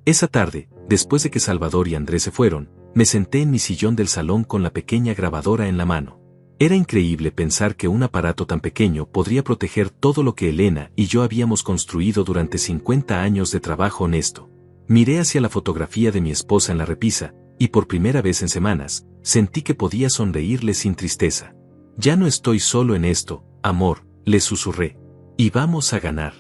Esa tarde, después de que Salvador y Andrés se fueron, me senté en mi sillón del salón con la pequeña grabadora en la mano. Era increíble pensar que un aparato tan pequeño podría proteger todo lo que Elena y yo habíamos construido durante 50 años de trabajo honesto. Miré hacia la fotografía de mi esposa en la repisa, y por primera vez en semanas, sentí que podía sonreírle sin tristeza. Ya no estoy solo en esto, amor, le susurré. Y vamos a ganar.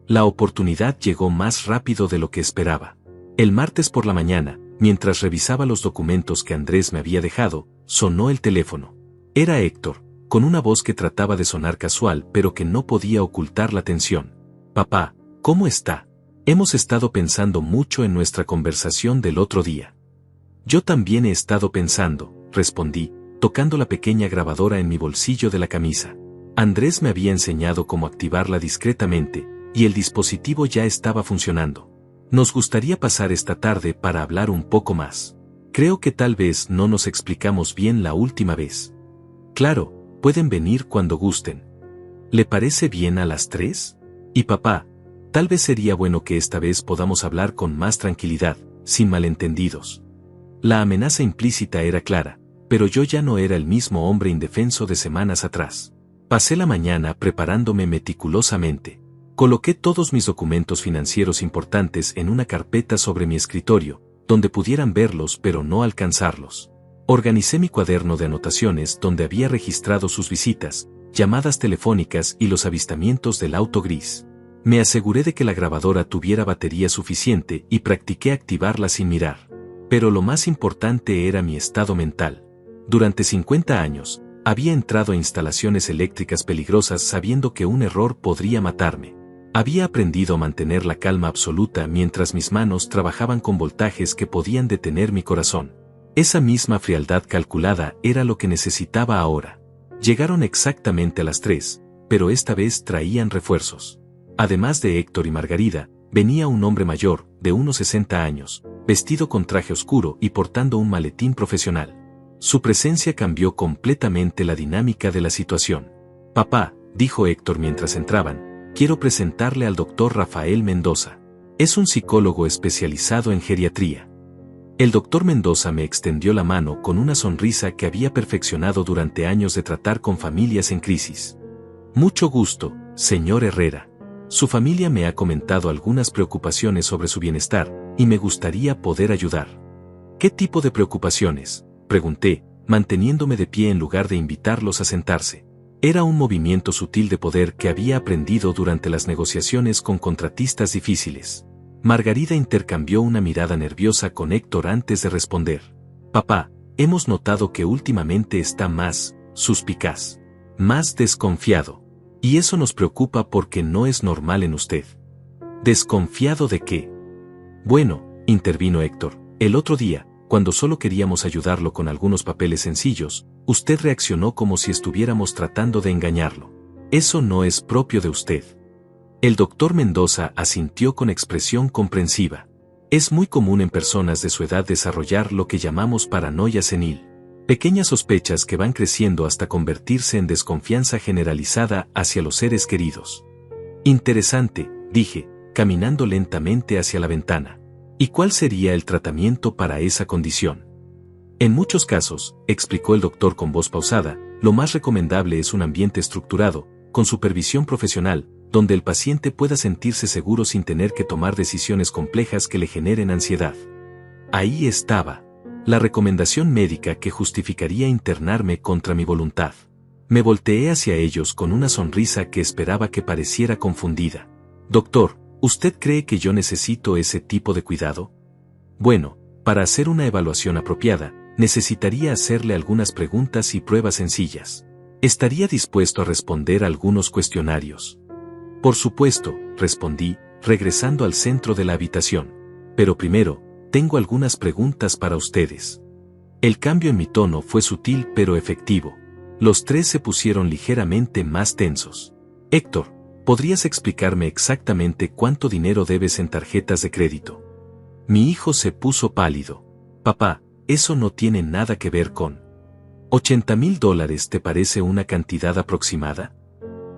La oportunidad llegó más rápido de lo que esperaba. El martes por la mañana, mientras revisaba los documentos que Andrés me había dejado, sonó el teléfono. Era Héctor, con una voz que trataba de sonar casual pero que no podía ocultar la tensión. Papá, ¿cómo está? Hemos estado pensando mucho en nuestra conversación del otro día. Yo también he estado pensando, respondí, tocando la pequeña grabadora en mi bolsillo de la camisa. Andrés me había enseñado cómo activarla discretamente, y el dispositivo ya estaba funcionando. Nos gustaría pasar esta tarde para hablar un poco más. Creo que tal vez no nos explicamos bien la última vez. Claro, pueden venir cuando gusten. ¿Le parece bien a las 3? Y papá, tal vez sería bueno que esta vez podamos hablar con más tranquilidad, sin malentendidos. La amenaza implícita era clara, pero yo ya no era el mismo hombre indefenso de semanas atrás. Pasé la mañana preparándome meticulosamente. Coloqué todos mis documentos financieros importantes en una carpeta sobre mi escritorio, donde pudieran verlos pero no alcanzarlos. Organicé mi cuaderno de anotaciones donde había registrado sus visitas, llamadas telefónicas y los avistamientos del auto gris. Me aseguré de que la grabadora tuviera batería suficiente y practiqué activarla sin mirar. Pero lo más importante era mi estado mental. Durante 50 años, había entrado a instalaciones eléctricas peligrosas sabiendo que un error podría matarme. Había aprendido a mantener la calma absoluta mientras mis manos trabajaban con voltajes que podían detener mi corazón. Esa misma frialdad calculada era lo que necesitaba ahora. Llegaron exactamente a las 3, pero esta vez traían refuerzos. Además de Héctor y Margarida, venía un hombre mayor, de unos 60 años, vestido con traje oscuro y portando un maletín profesional. Su presencia cambió completamente la dinámica de la situación. Papá, dijo Héctor mientras entraban, quiero presentarle al doctor Rafael Mendoza. Es un psicólogo especializado en geriatría. El doctor Mendoza me extendió la mano con una sonrisa que había perfeccionado durante años de tratar con familias en crisis. Mucho gusto, señor Herrera. Su familia me ha comentado algunas preocupaciones sobre su bienestar, y me gustaría poder ayudar. ¿Qué tipo de preocupaciones?, pregunté, manteniéndome de pie en lugar de invitarlos a sentarse. Era un movimiento sutil de poder que había aprendido durante las negociaciones con contratistas difíciles. Margarida intercambió una mirada nerviosa con Héctor antes de responder. Papá, hemos notado que últimamente está más suspicaz, más desconfiado. Y eso nos preocupa porque no es normal en usted. ¿Desconfiado de qué? Bueno, intervino Héctor, el otro día, cuando solo queríamos ayudarlo con algunos papeles sencillos, usted reaccionó como si estuviéramos tratando de engañarlo. Eso no es propio de usted. El doctor Mendoza asintió con expresión comprensiva. Es muy común en personas de su edad desarrollar lo que llamamos paranoia senil. Pequeñas sospechas que van creciendo hasta convertirse en desconfianza generalizada hacia los seres queridos. Interesante, dije, caminando lentamente hacia la ventana. ¿Y cuál sería el tratamiento para esa condición? En muchos casos, explicó el doctor con voz pausada, lo más recomendable es un ambiente estructurado, con supervisión profesional, donde el paciente pueda sentirse seguro sin tener que tomar decisiones complejas que le generen ansiedad. Ahí estaba. La recomendación médica que justificaría internarme contra mi voluntad. Me volteé hacia ellos con una sonrisa que esperaba que pareciera confundida. Doctor, ¿usted cree que yo necesito ese tipo de cuidado? Bueno, para hacer una evaluación apropiada, necesitaría hacerle algunas preguntas y pruebas sencillas. ¿Estaría dispuesto a responder algunos cuestionarios? Por supuesto, respondí, regresando al centro de la habitación. Pero primero, tengo algunas preguntas para ustedes. El cambio en mi tono fue sutil pero efectivo. Los tres se pusieron ligeramente más tensos. Héctor, ¿podrías explicarme exactamente cuánto dinero debes en tarjetas de crédito? Mi hijo se puso pálido. Papá, eso no tiene nada que ver con... $80.000, ¿te parece una cantidad aproximada?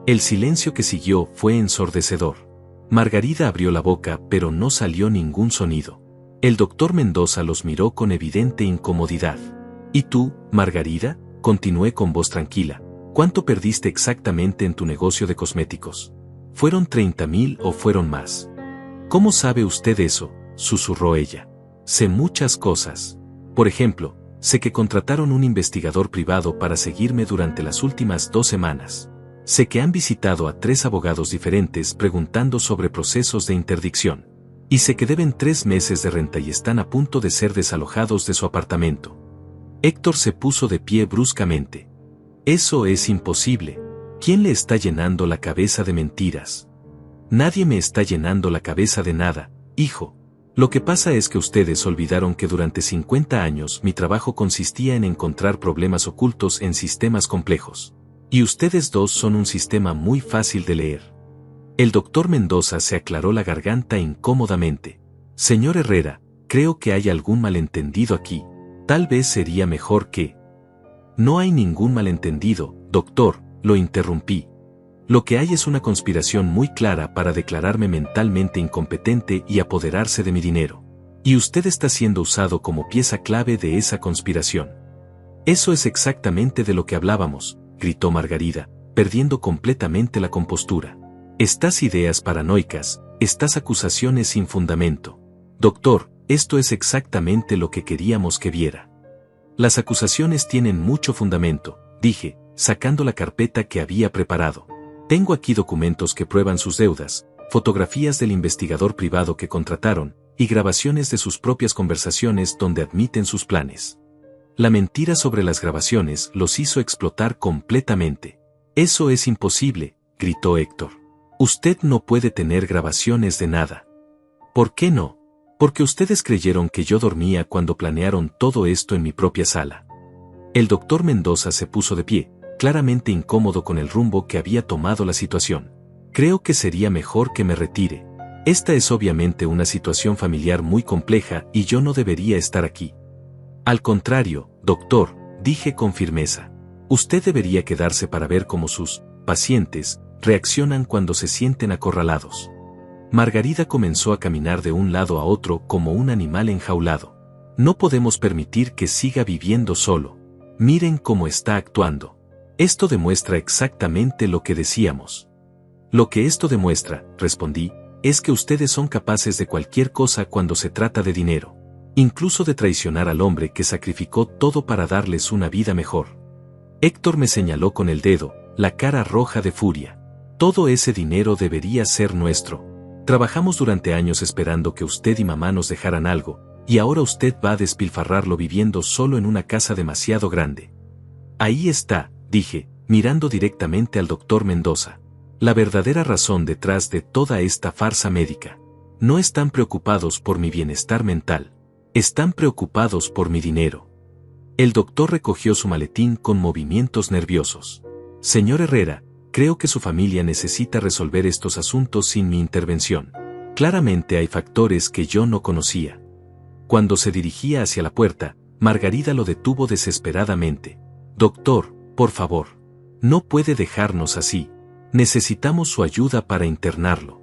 El silencio que siguió fue ensordecedor. Margarida abrió la boca, pero no salió ningún sonido. El doctor Mendoza los miró con evidente incomodidad. ¿Y tú, Margarida?, continué con voz tranquila. ¿Cuánto perdiste exactamente en tu negocio de cosméticos? ¿Fueron 30.000 o fueron más? ¿Cómo sabe usted eso?, susurró ella. Sé muchas cosas. Por ejemplo, sé que contrataron un investigador privado para seguirme durante las últimas 2 semanas. Sé que han visitado a 3 abogados diferentes preguntando sobre procesos de interdicción. Y sé que deben 3 meses de renta y están a punto de ser desalojados de su apartamento. Héctor se puso de pie bruscamente. Eso es imposible. ¿Quién le está llenando la cabeza de mentiras? Nadie me está llenando la cabeza de nada, hijo. Lo que pasa es que ustedes olvidaron que durante 50 años mi trabajo consistía en encontrar problemas ocultos en sistemas complejos. Y ustedes dos son un sistema muy fácil de leer. El doctor Mendoza se aclaró la garganta incómodamente. Señor Herrera, creo que hay algún malentendido aquí. Tal vez sería mejor que... No hay ningún malentendido, doctor, lo interrumpí. Lo que hay es una conspiración muy clara para declararme mentalmente incompetente y apoderarse de mi dinero. Y usted está siendo usado como pieza clave de esa conspiración. Eso es exactamente de lo que hablábamos, gritó Margarida, perdiendo completamente la compostura. Estas ideas paranoicas, estas acusaciones sin fundamento. Doctor, esto es exactamente lo que queríamos que viera. Las acusaciones tienen mucho fundamento, dije, sacando la carpeta que había preparado. Tengo aquí documentos que prueban sus deudas, fotografías del investigador privado que contrataron, y grabaciones de sus propias conversaciones donde admiten sus planes. La mentira sobre las grabaciones los hizo explotar completamente. Eso es imposible, gritó Héctor. Usted no puede tener grabaciones de nada. ¿Por qué no? Porque ustedes creyeron que yo dormía cuando planearon todo esto en mi propia sala. El doctor Mendoza se puso de pie, claramente incómodo con el rumbo que había tomado la situación. Creo que sería mejor que me retire. Esta es obviamente una situación familiar muy compleja y yo no debería estar aquí. Al contrario, doctor, dije con firmeza. Usted debería quedarse para ver cómo sus pacientes reaccionan cuando se sienten acorralados. Margarida comenzó a caminar de un lado a otro como un animal enjaulado. No podemos permitir que siga viviendo solo. Miren cómo está actuando. Esto demuestra exactamente lo que decíamos. Lo que esto demuestra, respondí, es que ustedes son capaces de cualquier cosa cuando se trata de dinero. Incluso de traicionar al hombre que sacrificó todo para darles una vida mejor. Héctor me señaló con el dedo, la cara roja de furia. Todo ese dinero debería ser nuestro. Trabajamos durante años esperando que usted y mamá nos dejaran algo, y ahora usted va a despilfarrarlo viviendo solo en una casa demasiado grande. Ahí está, dije, mirando directamente al doctor Mendoza. La verdadera razón detrás de toda esta farsa médica. No están preocupados por mi bienestar mental. Están preocupados por mi dinero. El doctor recogió su maletín con movimientos nerviosos. Señor Herrera, creo que su familia necesita resolver estos asuntos sin mi intervención. Claramente hay factores que yo no conocía. Cuando se dirigía hacia la puerta, Margarida lo detuvo desesperadamente. Doctor, por favor. No puede dejarnos así. Necesitamos su ayuda para internarlo.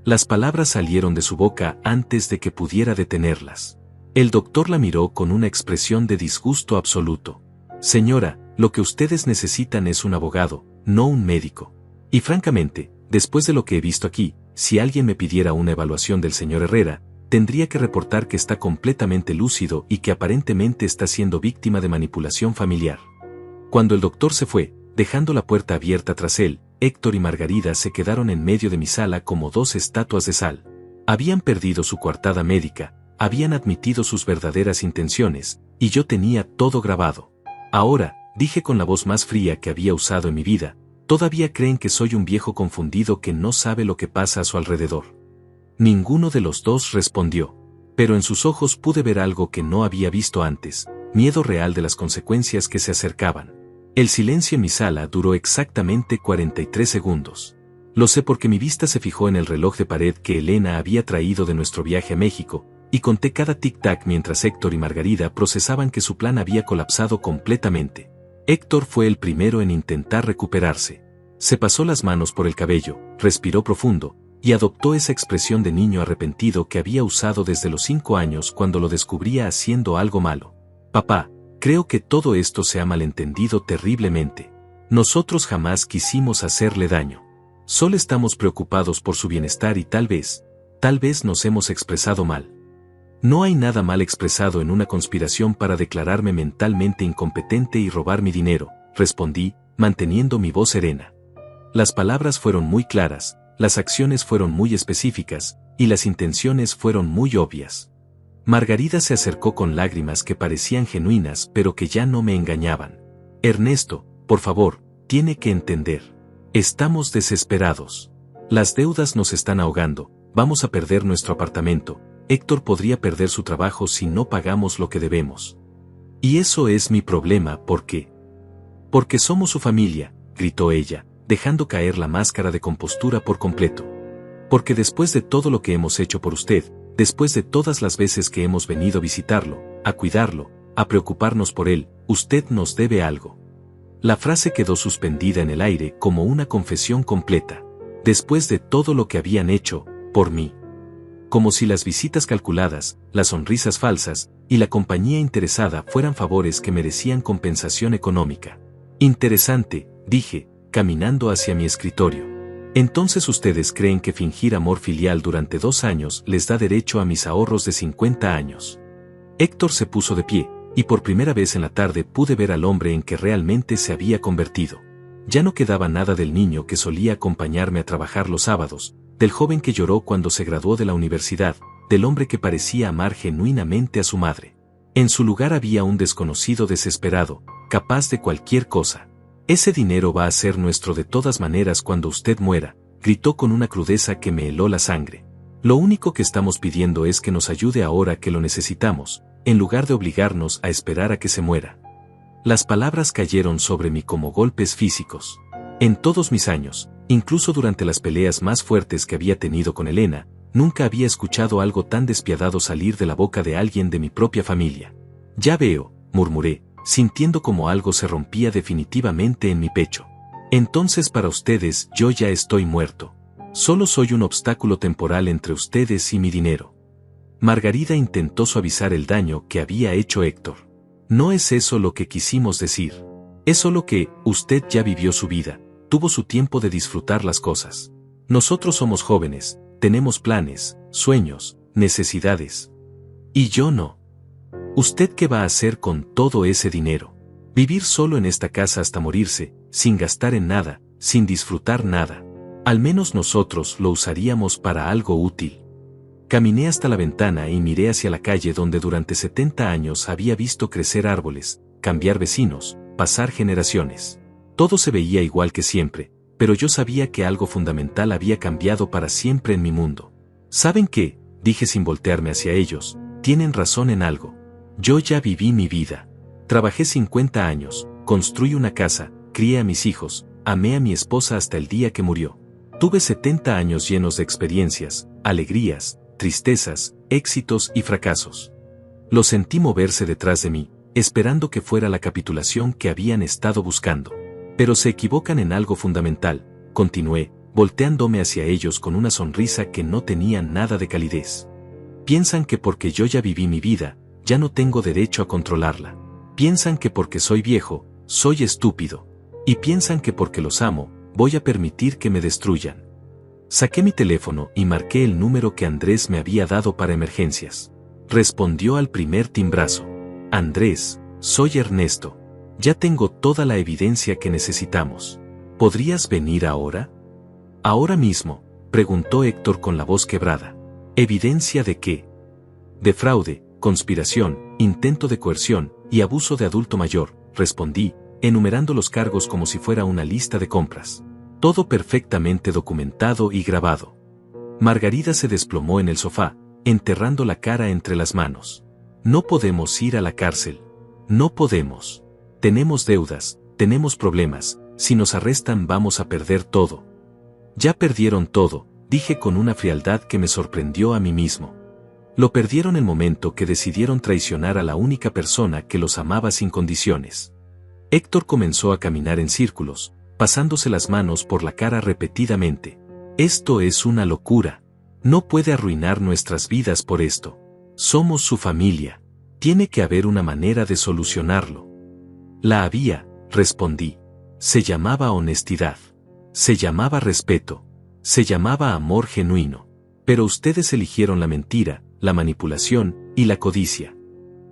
Las palabras salieron de su boca antes de que pudiera detenerlas. El doctor la miró con una expresión de disgusto absoluto. Señora, lo que ustedes necesitan es un abogado, no un médico. Y francamente, después de lo que he visto aquí, si alguien me pidiera una evaluación del señor Herrera, tendría que reportar que está completamente lúcido y que aparentemente está siendo víctima de manipulación familiar. Cuando el doctor se fue, dejando la puerta abierta tras él, Héctor y Margarida se quedaron en medio de mi sala como 2 estatuas de sal. Habían perdido su coartada médica, habían admitido sus verdaderas intenciones, y yo tenía todo grabado. Ahora, dije con la voz más fría que había usado en mi vida, todavía creen que soy un viejo confundido que no sabe lo que pasa a su alrededor. Ninguno de los dos respondió, pero en sus ojos pude ver algo que no había visto antes, miedo real de las consecuencias que se acercaban. El silencio en mi sala duró exactamente 43 segundos. Lo sé porque mi vista se fijó en el reloj de pared que Elena había traído de nuestro viaje a México, Y conté cada tic-tac mientras Héctor y Margarida procesaban que su plan había colapsado completamente. Héctor fue el primero en intentar recuperarse. Se pasó las manos por el cabello, respiró profundo, y adoptó esa expresión de niño arrepentido que había usado desde los 5 años cuando lo descubría haciendo algo malo. Papá, creo que todo esto se ha malentendido terriblemente. Nosotros jamás quisimos hacerle daño. Solo estamos preocupados por su bienestar y tal vez nos hemos expresado mal. No hay nada mal expresado en una conspiración para declararme mentalmente incompetente y robar mi dinero, respondí, manteniendo mi voz serena. Las palabras fueron muy claras, las acciones fueron muy específicas, y las intenciones fueron muy obvias. Margarida se acercó con lágrimas que parecían genuinas pero que ya no me engañaban. Ernesto, por favor, tiene que entender. Estamos desesperados. Las deudas nos están ahogando, vamos a perder nuestro apartamento. Héctor podría perder su trabajo si no pagamos lo que debemos. Y eso es mi problema, ¿por qué? Porque somos su familia, gritó ella, dejando caer la máscara de compostura por completo. Porque después de todo lo que hemos hecho por usted, después de todas las veces que hemos venido a visitarlo, a cuidarlo, a preocuparnos por él, usted nos debe algo. La frase quedó suspendida en el aire como una confesión completa. Después de todo lo que habían hecho, por mí. Como si las visitas calculadas, las sonrisas falsas, y la compañía interesada fueran favores que merecían compensación económica. Interesante, dije, caminando hacia mi escritorio. Entonces ustedes creen que fingir amor filial durante 2 años les da derecho a mis ahorros de 50 años. Héctor se puso de pie, y por primera vez en la tarde pude ver al hombre en que realmente se había convertido. Ya no quedaba nada del niño que solía acompañarme a trabajar los sábados, del joven que lloró cuando se graduó de la universidad, del hombre que parecía amar genuinamente a su madre. En su lugar había un desconocido desesperado, capaz de cualquier cosa. Ese dinero va a ser nuestro de todas maneras cuando usted muera, gritó con una crudeza que me heló la sangre. Lo único que estamos pidiendo es que nos ayude ahora que lo necesitamos, en lugar de obligarnos a esperar a que se muera. Las palabras cayeron sobre mí como golpes físicos. En todos mis años, incluso durante las peleas más fuertes que había tenido con Elena, nunca había escuchado algo tan despiadado salir de la boca de alguien de mi propia familia. Ya veo, murmuré, sintiendo como algo se rompía definitivamente en mi pecho. Entonces para ustedes yo ya estoy muerto. Solo soy un obstáculo temporal entre ustedes y mi dinero. Margarida intentó suavizar el daño que había hecho Héctor. No es eso lo que quisimos decir. Es solo que, usted ya vivió su vida, tuvo su tiempo de disfrutar las cosas. Nosotros somos jóvenes, tenemos planes, sueños, necesidades. Y yo no. ¿Usted qué va a hacer con todo ese dinero? Vivir solo en esta casa hasta morirse, sin gastar en nada, sin disfrutar nada. Al menos nosotros lo usaríamos para algo útil. Caminé hasta la ventana y miré hacia la calle donde durante 70 años había visto crecer árboles, cambiar vecinos, pasar generaciones. Todo se veía igual que siempre, pero yo sabía que algo fundamental había cambiado para siempre en mi mundo. ¿Saben qué?, dije sin voltearme hacia ellos, tienen razón en algo. Yo ya viví mi vida. Trabajé 50 años, construí una casa, crié a mis hijos, amé a mi esposa hasta el día que murió. Tuve 70 años llenos de experiencias, alegrías, tristezas, éxitos y fracasos. Los sentí moverse detrás de mí, esperando que fuera la capitulación que habían estado buscando. Pero se equivocan en algo fundamental, continué, volteándome hacia ellos con una sonrisa que no tenía nada de calidez. Piensan que porque yo ya viví mi vida, ya no tengo derecho a controlarla. Piensan que porque soy viejo, soy estúpido. Y piensan que porque los amo, voy a permitir que me destruyan. Saqué mi teléfono y marqué el número que Andrés me había dado para emergencias. Respondió al primer timbrazo. Andrés, soy Ernesto. Ya tengo toda la evidencia que necesitamos. ¿Podrías venir ahora? ¿Ahora mismo?, preguntó Héctor con la voz quebrada. ¿Evidencia de qué? De fraude, conspiración, intento de coerción y abuso de adulto mayor, respondí, enumerando los cargos como si fuera una lista de compras. Todo perfectamente documentado y grabado. Margarida se desplomó en el sofá, enterrando la cara entre las manos. No podemos ir a la cárcel. No podemos. Tenemos deudas, tenemos problemas, si nos arrestan vamos a perder todo. Ya perdieron todo, dije con una frialdad que me sorprendió a mí mismo. Lo perdieron el momento que decidieron traicionar a la única persona que los amaba sin condiciones. Héctor comenzó a caminar en círculos, pasándose las manos por la cara repetidamente. Esto es una locura. No puede arruinar nuestras vidas por esto. Somos su familia. Tiene que haber una manera de solucionarlo. La había, respondí. Se llamaba honestidad. Se llamaba respeto. Se llamaba amor genuino. Pero ustedes eligieron la mentira, la manipulación y la codicia.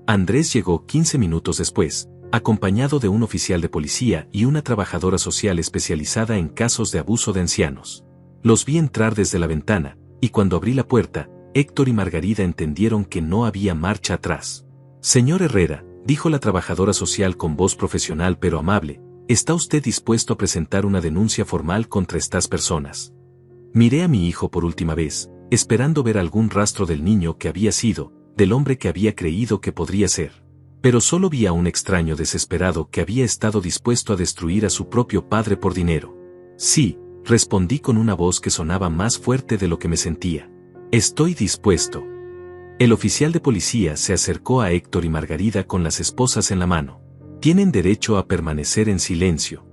Andrés llegó 15 minutos después, acompañado de un oficial de policía y una trabajadora social especializada en casos de abuso de ancianos. Los vi entrar desde la ventana, y cuando abrí la puerta, Héctor y Margarida entendieron que no había marcha atrás. Señor Herrera, dijo la trabajadora social con voz profesional pero amable, ¿está usted dispuesto a presentar una denuncia formal contra estas personas? Miré a mi hijo por última vez, esperando ver algún rastro del niño que había sido, del hombre que había creído que podría ser. Pero solo vi a un extraño desesperado que había estado dispuesto a destruir a su propio padre por dinero. Sí, respondí con una voz que sonaba más fuerte de lo que me sentía. Estoy dispuesto. El oficial de policía se acercó a Héctor y Margarida con las esposas en la mano. Tienen derecho a permanecer en silencio.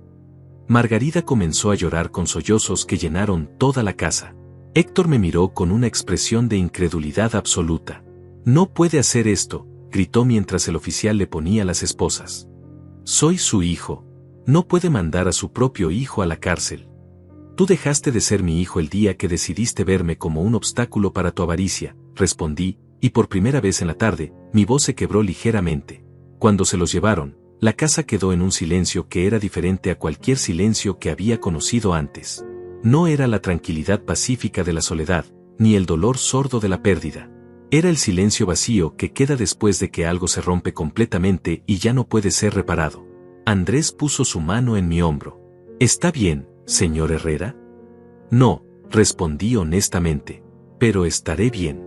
Margarida comenzó a llorar con sollozos que llenaron toda la casa. Héctor me miró con una expresión de incredulidad absoluta. No puede hacer esto, gritó mientras el oficial le ponía las esposas. Soy su hijo. No puede mandar a su propio hijo a la cárcel. Tú dejaste de ser mi hijo el día que decidiste verme como un obstáculo para tu avaricia, respondí, y por primera vez en la tarde, mi voz se quebró ligeramente. Cuando se los llevaron, la casa quedó en un silencio que era diferente a cualquier silencio que había conocido antes. No era la tranquilidad pacífica de la soledad, ni el dolor sordo de la pérdida. Era el silencio vacío que queda después de que algo se rompe completamente y ya no puede ser reparado. Andrés puso su mano en mi hombro. ¿Está bien, señor Herrera? No, respondí honestamente. Pero estaré bien.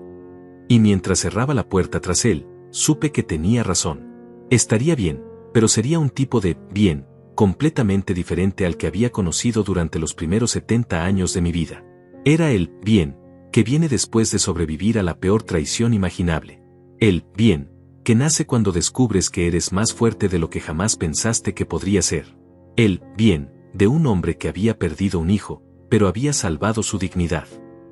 Y mientras cerraba la puerta tras él, supe que tenía razón. Estaría bien, pero sería un tipo de bien, completamente diferente al que había conocido durante los primeros 70 años de mi vida. Era el bien, que viene después de sobrevivir a la peor traición imaginable. El bien, que nace cuando descubres que eres más fuerte de lo que jamás pensaste que podría ser. El bien, de un hombre que había perdido un hijo, pero había salvado su dignidad.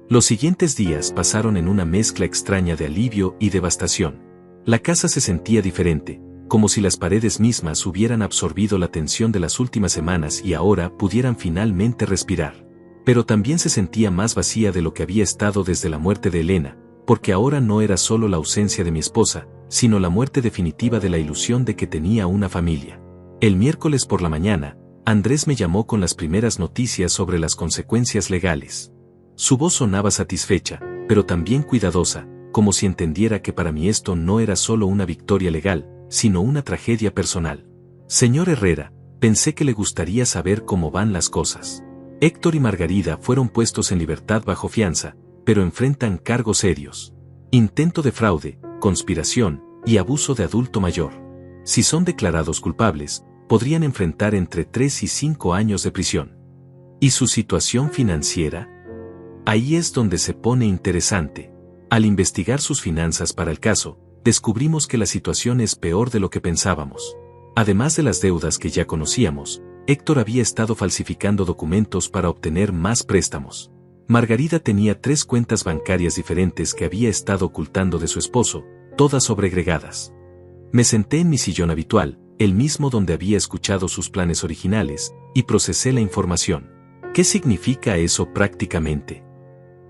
Los siguientes días pasaron en una mezcla extraña de alivio y devastación. La casa se sentía diferente, como si las paredes mismas hubieran absorbido la tensión de las últimas semanas y ahora pudieran finalmente respirar. Pero también se sentía más vacía de lo que había estado desde la muerte de Elena, porque ahora no era solo la ausencia de mi esposa, sino la muerte definitiva de la ilusión de que tenía una familia. El miércoles por la mañana, Andrés me llamó con las primeras noticias sobre las consecuencias legales. Su voz sonaba satisfecha, pero también cuidadosa, como si entendiera que para mí esto no era solo una victoria legal, sino una tragedia personal. Señor Herrera, pensé que le gustaría saber cómo van las cosas. Héctor y Margarida fueron puestos en libertad bajo fianza, pero enfrentan cargos serios. Intento de fraude, conspiración y abuso de adulto mayor. Si son declarados culpables, podrían enfrentar entre 3 y 5 años de prisión. ¿Y su situación financiera? Ahí es donde se pone interesante. Al investigar sus finanzas para el caso, descubrimos que la situación es peor de lo que pensábamos. Además de las deudas que ya conocíamos, Héctor había estado falsificando documentos para obtener más préstamos. Margarida tenía 3 cuentas bancarias diferentes que había estado ocultando de su esposo, todas sobregregadas. Me senté en mi sillón habitual, el mismo donde había escuchado sus planes originales, y procesé la información. ¿Qué significa eso prácticamente?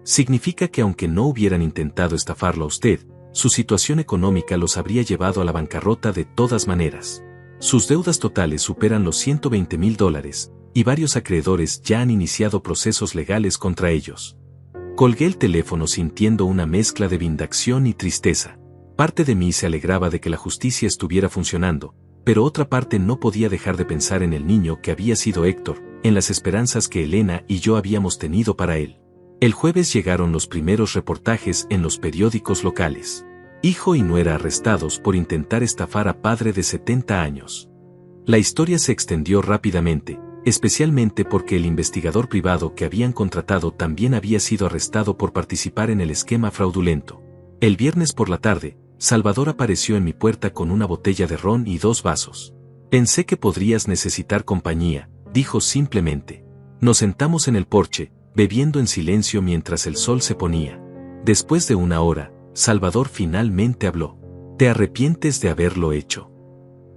Significa que aunque no hubieran intentado estafarlo a usted, su situación económica los habría llevado a la bancarrota de todas maneras. Sus deudas totales superan los $120,000, y varios acreedores ya han iniciado procesos legales contra ellos. Colgué el teléfono sintiendo una mezcla de vindicación y tristeza. Parte de mí se alegraba de que la justicia estuviera funcionando, pero otra parte no podía dejar de pensar en el niño que había sido Héctor, en las esperanzas que Elena y yo habíamos tenido para él. El jueves llegaron los primeros reportajes en los periódicos locales. Hijo y nuera arrestados por intentar estafar a padre de 70 años. La historia se extendió rápidamente, especialmente porque el investigador privado que habían contratado también había sido arrestado por participar en el esquema fraudulento. El viernes por la tarde, Salvador apareció en mi puerta con una botella de ron y 2 vasos. Pensé que podrías necesitar compañía, dijo simplemente. Nos sentamos en el porche, bebiendo en silencio mientras el sol se ponía. Después de 1 hora, Salvador finalmente habló. ¿Te arrepientes de haberlo hecho?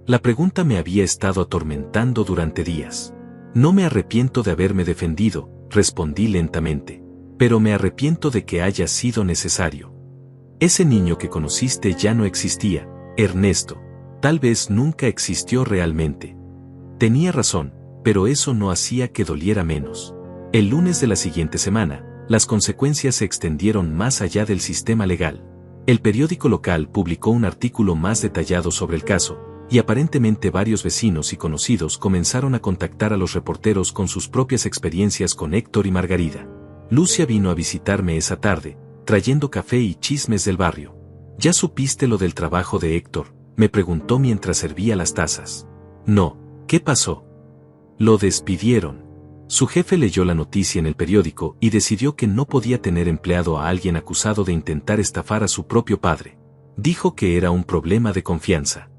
La pregunta me había estado atormentando durante días. No me arrepiento de haberme defendido, respondí lentamente. Pero me arrepiento de que haya sido necesario. Ese niño que conociste ya no existía, Ernesto. Tal vez nunca existió realmente. Tenía razón, pero eso no hacía que doliera menos. El lunes de la siguiente semana, las consecuencias se extendieron más allá del sistema legal. El periódico local publicó un artículo más detallado sobre el caso, y aparentemente varios vecinos y conocidos comenzaron a contactar a los reporteros con sus propias experiencias con Héctor y Margarida. Lucia vino a visitarme esa tarde, trayendo café y chismes del barrio. ¿Ya supiste lo del trabajo de Héctor?, me preguntó mientras servía las tazas. No, ¿qué pasó? Lo despidieron. Su jefe leyó la noticia en el periódico y decidió que no podía tener empleado a alguien acusado de intentar estafar a su propio padre. Dijo que era un problema de confianza.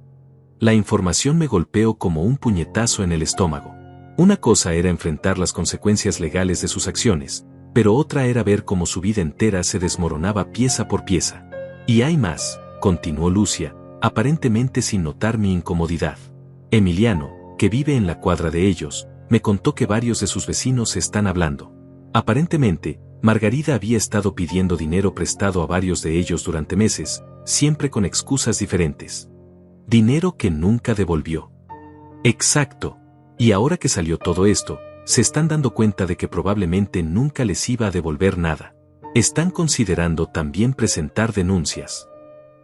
La información me golpeó como un puñetazo en el estómago. Una cosa era enfrentar las consecuencias legales de sus acciones, pero otra era ver cómo su vida entera se desmoronaba pieza por pieza. Y hay más, continuó Lucia, aparentemente sin notar mi incomodidad. Emiliano, que vive en la cuadra de ellos, me contó que varios de sus vecinos están hablando. Aparentemente, Margarida había estado pidiendo dinero prestado a varios de ellos durante meses, siempre con excusas diferentes. Dinero que nunca devolvió. Exacto. Y ahora que salió todo esto, se están dando cuenta de que probablemente nunca les iba a devolver nada. Están considerando también presentar denuncias.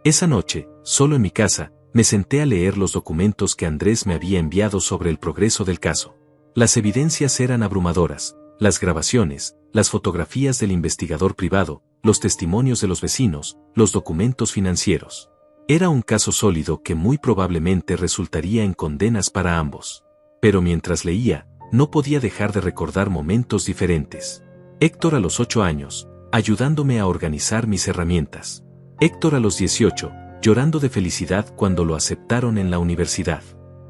Esa noche, solo en mi casa, me senté a leer los documentos que Andrés me había enviado sobre el progreso del caso. Las evidencias eran abrumadoras, las grabaciones, las fotografías del investigador privado, los testimonios de los vecinos, los documentos financieros. Era un caso sólido que muy probablemente resultaría en condenas para ambos. Pero mientras leía, no podía dejar de recordar momentos diferentes. Héctor a los 8 años, ayudándome a organizar mis herramientas. Héctor a los 18, llorando de felicidad cuando lo aceptaron en la universidad.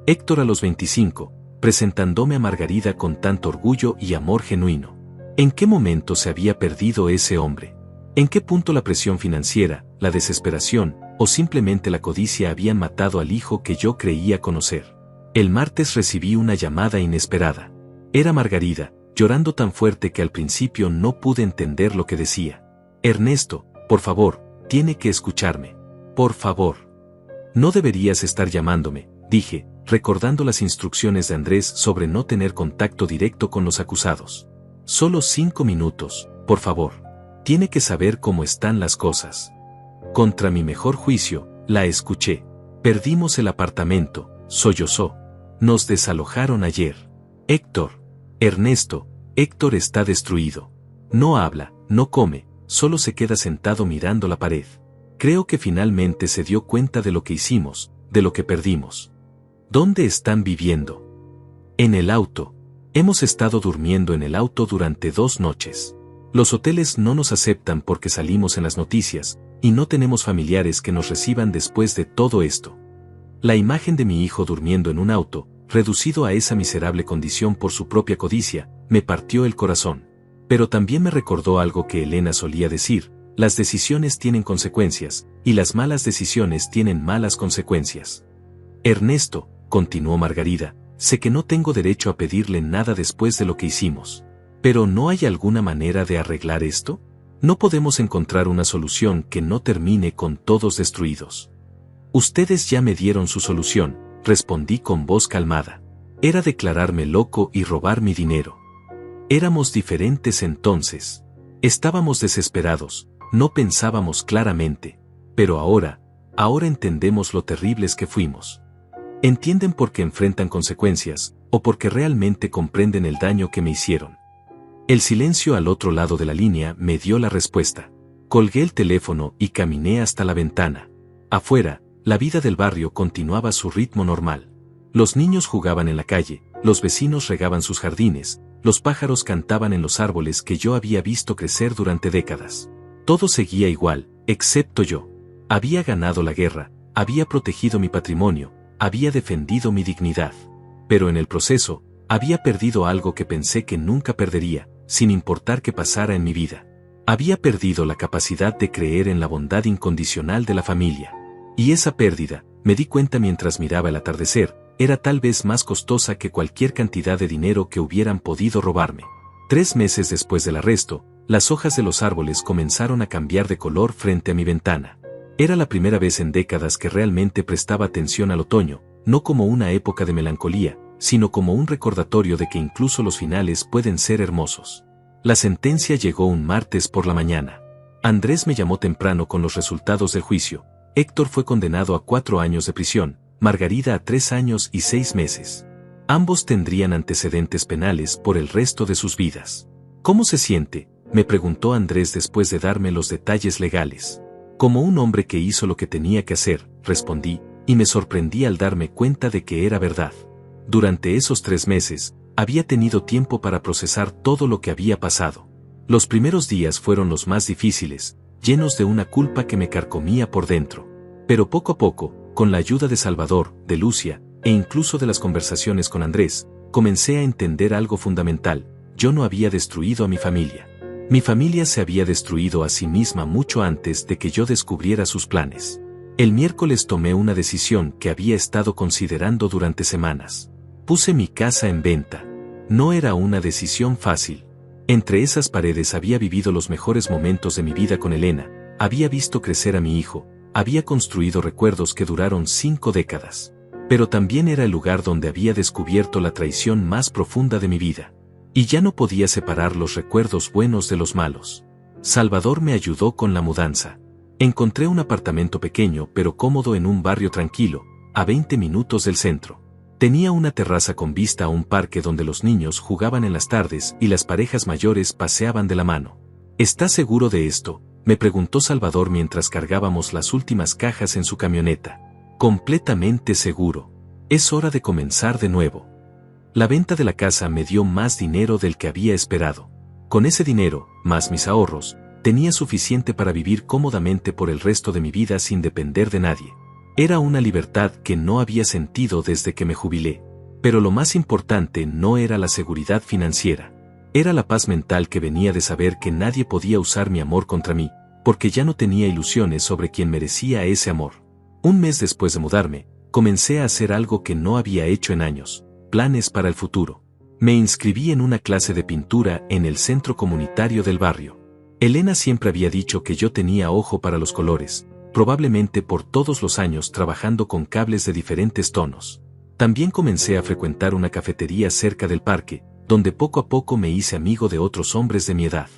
Héctor a los 25, presentándome a Margarida con tanto orgullo y amor genuino. ¿En qué momento se había perdido ese hombre? ¿En qué punto la presión financiera, la desesperación, o simplemente la codicia habían matado al hijo que yo creía conocer? El martes recibí una llamada inesperada. Era Margarida, llorando tan fuerte que al principio no pude entender lo que decía. Ernesto, por favor, tiene que escucharme. Por favor. No deberías estar llamándome, dije, recordando las instrucciones de Andrés sobre no tener contacto directo con los acusados. Solo 5 minutos, por favor. Tiene que saber cómo están las cosas. Contra mi mejor juicio, la escuché. Perdimos el apartamento, sollozó. Nos desalojaron ayer. Héctor. Ernesto, Héctor está destruido. No habla, no come, solo se queda sentado mirando la pared. Creo que finalmente se dio cuenta de lo que hicimos, de lo que perdimos. ¿Dónde están viviendo? En el auto. Hemos estado durmiendo en el auto durante 2 noches. Los hoteles no nos aceptan porque salimos en las noticias, y no tenemos familiares que nos reciban después de todo esto. La imagen de mi hijo durmiendo en un auto, reducido a esa miserable condición por su propia codicia, me partió el corazón. Pero también me recordó algo que Elena solía decir: las decisiones tienen consecuencias, y las malas decisiones tienen malas consecuencias. Ernesto, continuó Margarida, sé que no tengo derecho a pedirle nada después de lo que hicimos. Pero ¿no hay alguna manera de arreglar esto? No podemos encontrar una solución que no termine con todos destruidos. Ustedes ya me dieron su solución, respondí con voz calmada. Era declararme loco y robar mi dinero. Éramos diferentes entonces. Estábamos desesperados, no pensábamos claramente. Pero ahora entendemos lo terribles que fuimos. ¿Entienden por qué enfrentan consecuencias, o porque realmente comprenden el daño que me hicieron? El silencio al otro lado de la línea me dio la respuesta. Colgué el teléfono y caminé hasta la ventana. Afuera, la vida del barrio continuaba su ritmo normal. Los niños jugaban en la calle, los vecinos regaban sus jardines, los pájaros cantaban en los árboles que yo había visto crecer durante décadas. Todo seguía igual, excepto yo. Había ganado la guerra, había protegido mi patrimonio, había defendido mi dignidad. Pero en el proceso, había perdido algo que pensé que nunca perdería, sin importar qué pasara en mi vida. Había perdido la capacidad de creer en la bondad incondicional de la familia. Y esa pérdida, me di cuenta mientras miraba el atardecer, era tal vez más costosa que cualquier cantidad de dinero que hubieran podido robarme. 3 meses después del arresto, las hojas de los árboles comenzaron a cambiar de color frente a mi ventana. Era la primera vez en décadas que realmente prestaba atención al otoño, no como una época de melancolía, sino como un recordatorio de que incluso los finales pueden ser hermosos. La sentencia llegó un martes por la mañana. Andrés me llamó temprano con los resultados del juicio. Héctor fue condenado a 4 años de prisión, Margarida a 3 años y 6 meses. Ambos tendrían antecedentes penales por el resto de sus vidas. ¿Cómo se siente?, me preguntó Andrés después de darme los detalles legales. Como un hombre que hizo lo que tenía que hacer, respondí, y me sorprendí al darme cuenta de que era verdad. Durante esos 3 meses, había tenido tiempo para procesar todo lo que había pasado. Los primeros días fueron los más difíciles, llenos de una culpa que me carcomía por dentro. Pero poco a poco, con la ayuda de Salvador, de Lucia, e incluso de las conversaciones con Andrés, comencé a entender algo fundamental: yo no había destruido a mi familia. Mi familia se había destruido a sí misma mucho antes de que yo descubriera sus planes. El miércoles tomé una decisión que había estado considerando durante semanas. Puse mi casa en venta. No era una decisión fácil. Entre esas paredes había vivido los mejores momentos de mi vida con Elena, había visto crecer a mi hijo, había construido recuerdos que duraron 5 décadas. Pero también era el lugar donde había descubierto la traición más profunda de mi vida. Y ya no podía separar los recuerdos buenos de los malos. Salvador me ayudó con la mudanza. Encontré un apartamento pequeño pero cómodo en un barrio tranquilo, a 20 minutos del centro. Tenía una terraza con vista a un parque donde los niños jugaban en las tardes y las parejas mayores paseaban de la mano. ¿Estás seguro de esto?, me preguntó Salvador mientras cargábamos las últimas cajas en su camioneta. Completamente seguro. Es hora de comenzar de nuevo. La venta de la casa me dio más dinero del que había esperado. Con ese dinero, más mis ahorros, tenía suficiente para vivir cómodamente por el resto de mi vida sin depender de nadie. Era una libertad que no había sentido desde que me jubilé. Pero lo más importante no era la seguridad financiera. Era la paz mental que venía de saber que nadie podía usar mi amor contra mí, porque ya no tenía ilusiones sobre quién merecía ese amor. Un mes después de mudarme, comencé a hacer algo que no había hecho en años: planes para el futuro. Me inscribí en una clase de pintura en el centro comunitario del barrio. Elena siempre había dicho que yo tenía ojo para los colores, probablemente por todos los años trabajando con cables de diferentes tonos. También comencé a frecuentar una cafetería cerca del parque, donde poco a poco me hice amigo de otros hombres de mi edad.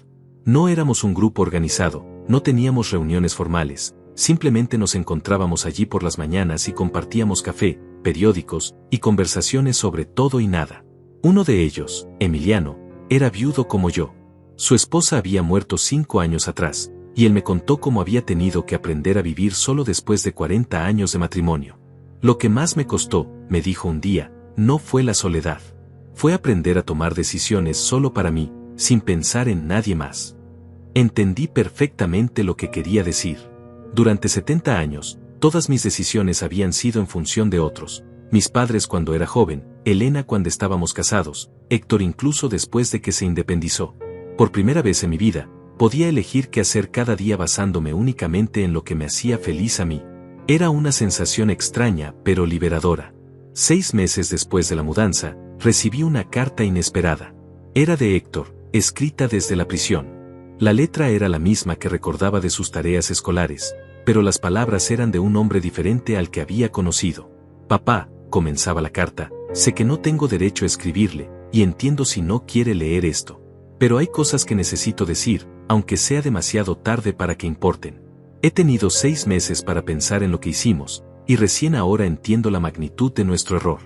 No éramos un grupo organizado, no teníamos reuniones formales, simplemente nos encontrábamos allí por las mañanas y compartíamos café, periódicos y conversaciones sobre todo y nada. Uno de ellos, Emiliano, era viudo como yo. Su esposa había muerto 5 años atrás, y él me contó cómo había tenido que aprender a vivir solo después de 40 años de matrimonio. Lo que más me costó, me dijo un día, no fue la soledad. Fue aprender a tomar decisiones solo para mí, sin pensar en nadie más. Entendí perfectamente lo que quería decir. Durante 70 años, todas mis decisiones habían sido en función de otros. Mis padres cuando era joven, Elena cuando estábamos casados, Héctor incluso después de que se independizó. Por primera vez en mi vida, podía elegir qué hacer cada día basándome únicamente en lo que me hacía feliz a mí. Era una sensación extraña pero liberadora. 6 meses después de la mudanza, recibí una carta inesperada. Era de Héctor, escrita desde la prisión. La letra era la misma que recordaba de sus tareas escolares, pero las palabras eran de un hombre diferente al que había conocido. Papá, comenzaba la carta, sé que no tengo derecho a escribirle, y entiendo si no quiere leer esto. Pero hay cosas que necesito decir, aunque sea demasiado tarde para que importen. He tenido 6 meses para pensar en lo que hicimos, y recién ahora entiendo la magnitud de nuestro error.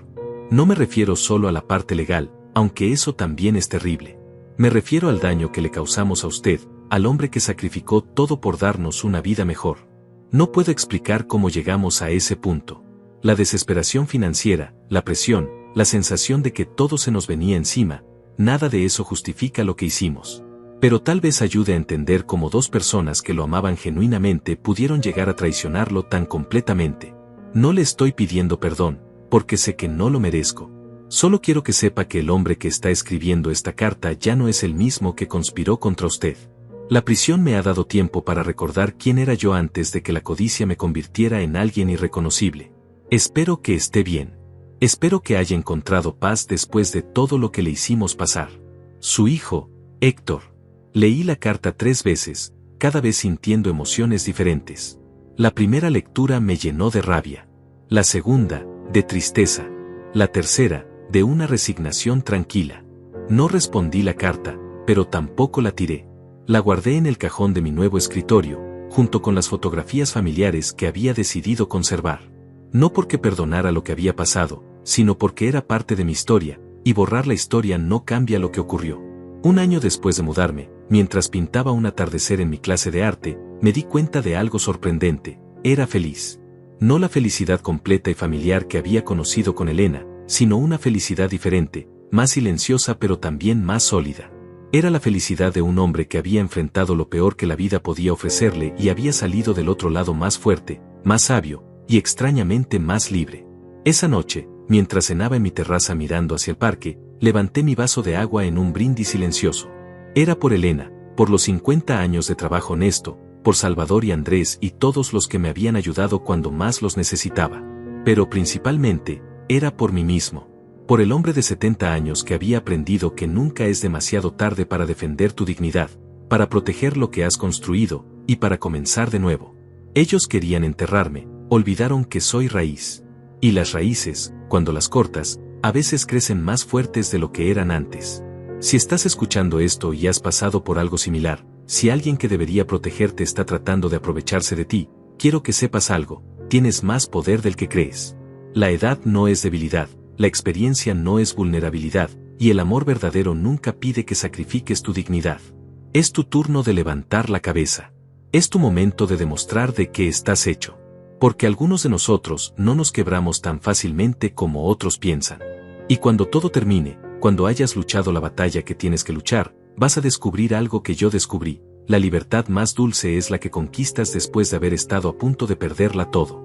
No me refiero solo a la parte legal, aunque eso también es terrible. Me refiero al daño que le causamos a usted, al hombre que sacrificó todo por darnos una vida mejor. No puedo explicar cómo llegamos a ese punto. La desesperación financiera, la presión, la sensación de que todo se nos venía encima, nada de eso justifica lo que hicimos. Pero tal vez ayude a entender cómo dos personas que lo amaban genuinamente pudieron llegar a traicionarlo tan completamente. No le estoy pidiendo perdón, porque sé que no lo merezco. Solo quiero que sepa que el hombre que está escribiendo esta carta ya no es el mismo que conspiró contra usted. La prisión me ha dado tiempo para recordar quién era yo antes de que la codicia me convirtiera en alguien irreconocible. Espero que esté bien. Espero que haya encontrado paz después de todo lo que le hicimos pasar. Su hijo, Héctor. Leí la carta 3 veces, cada vez sintiendo emociones diferentes. La primera lectura me llenó de rabia. La segunda, de tristeza. La tercera, de una resignación tranquila. No respondí la carta, pero tampoco la tiré. La guardé en el cajón de mi nuevo escritorio, junto con las fotografías familiares que había decidido conservar. No porque perdonara lo que había pasado, sino porque era parte de mi historia, y borrar la historia no cambia lo que ocurrió. Un año después de mudarme, mientras pintaba un atardecer en mi clase de arte, me di cuenta de algo sorprendente: era feliz. No la felicidad completa y familiar que había conocido con Elena, sino una felicidad diferente, más silenciosa pero también más sólida. Era la felicidad de un hombre que había enfrentado lo peor que la vida podía ofrecerle y había salido del otro lado más fuerte, más sabio, y extrañamente más libre. Esa noche, mientras cenaba en mi terraza mirando hacia el parque, levanté mi vaso de agua en un brindis silencioso. Era por Elena, por los 50 años de trabajo honesto, por Salvador y Andrés y todos los que me habían ayudado cuando más los necesitaba. Pero principalmente, era por mí mismo. Por el hombre de 70 años que había aprendido que nunca es demasiado tarde para defender tu dignidad, para proteger lo que has construido, y para comenzar de nuevo. Ellos querían enterrarme, olvidaron que soy raíz. Y las raíces, cuando las cortas, a veces crecen más fuertes de lo que eran antes. Si estás escuchando esto y has pasado por algo similar, si alguien que debería protegerte está tratando de aprovecharse de ti, quiero que sepas algo: tienes más poder del que crees. La edad no es debilidad, la experiencia no es vulnerabilidad, y el amor verdadero nunca pide que sacrifiques tu dignidad. Es tu turno de levantar la cabeza. Es tu momento de demostrar de qué estás hecho. Porque algunos de nosotros no nos quebramos tan fácilmente como otros piensan. Y cuando todo termine, cuando hayas luchado la batalla que tienes que luchar, vas a descubrir algo que yo descubrí: la libertad más dulce es la que conquistas después de haber estado a punto de perderla todo.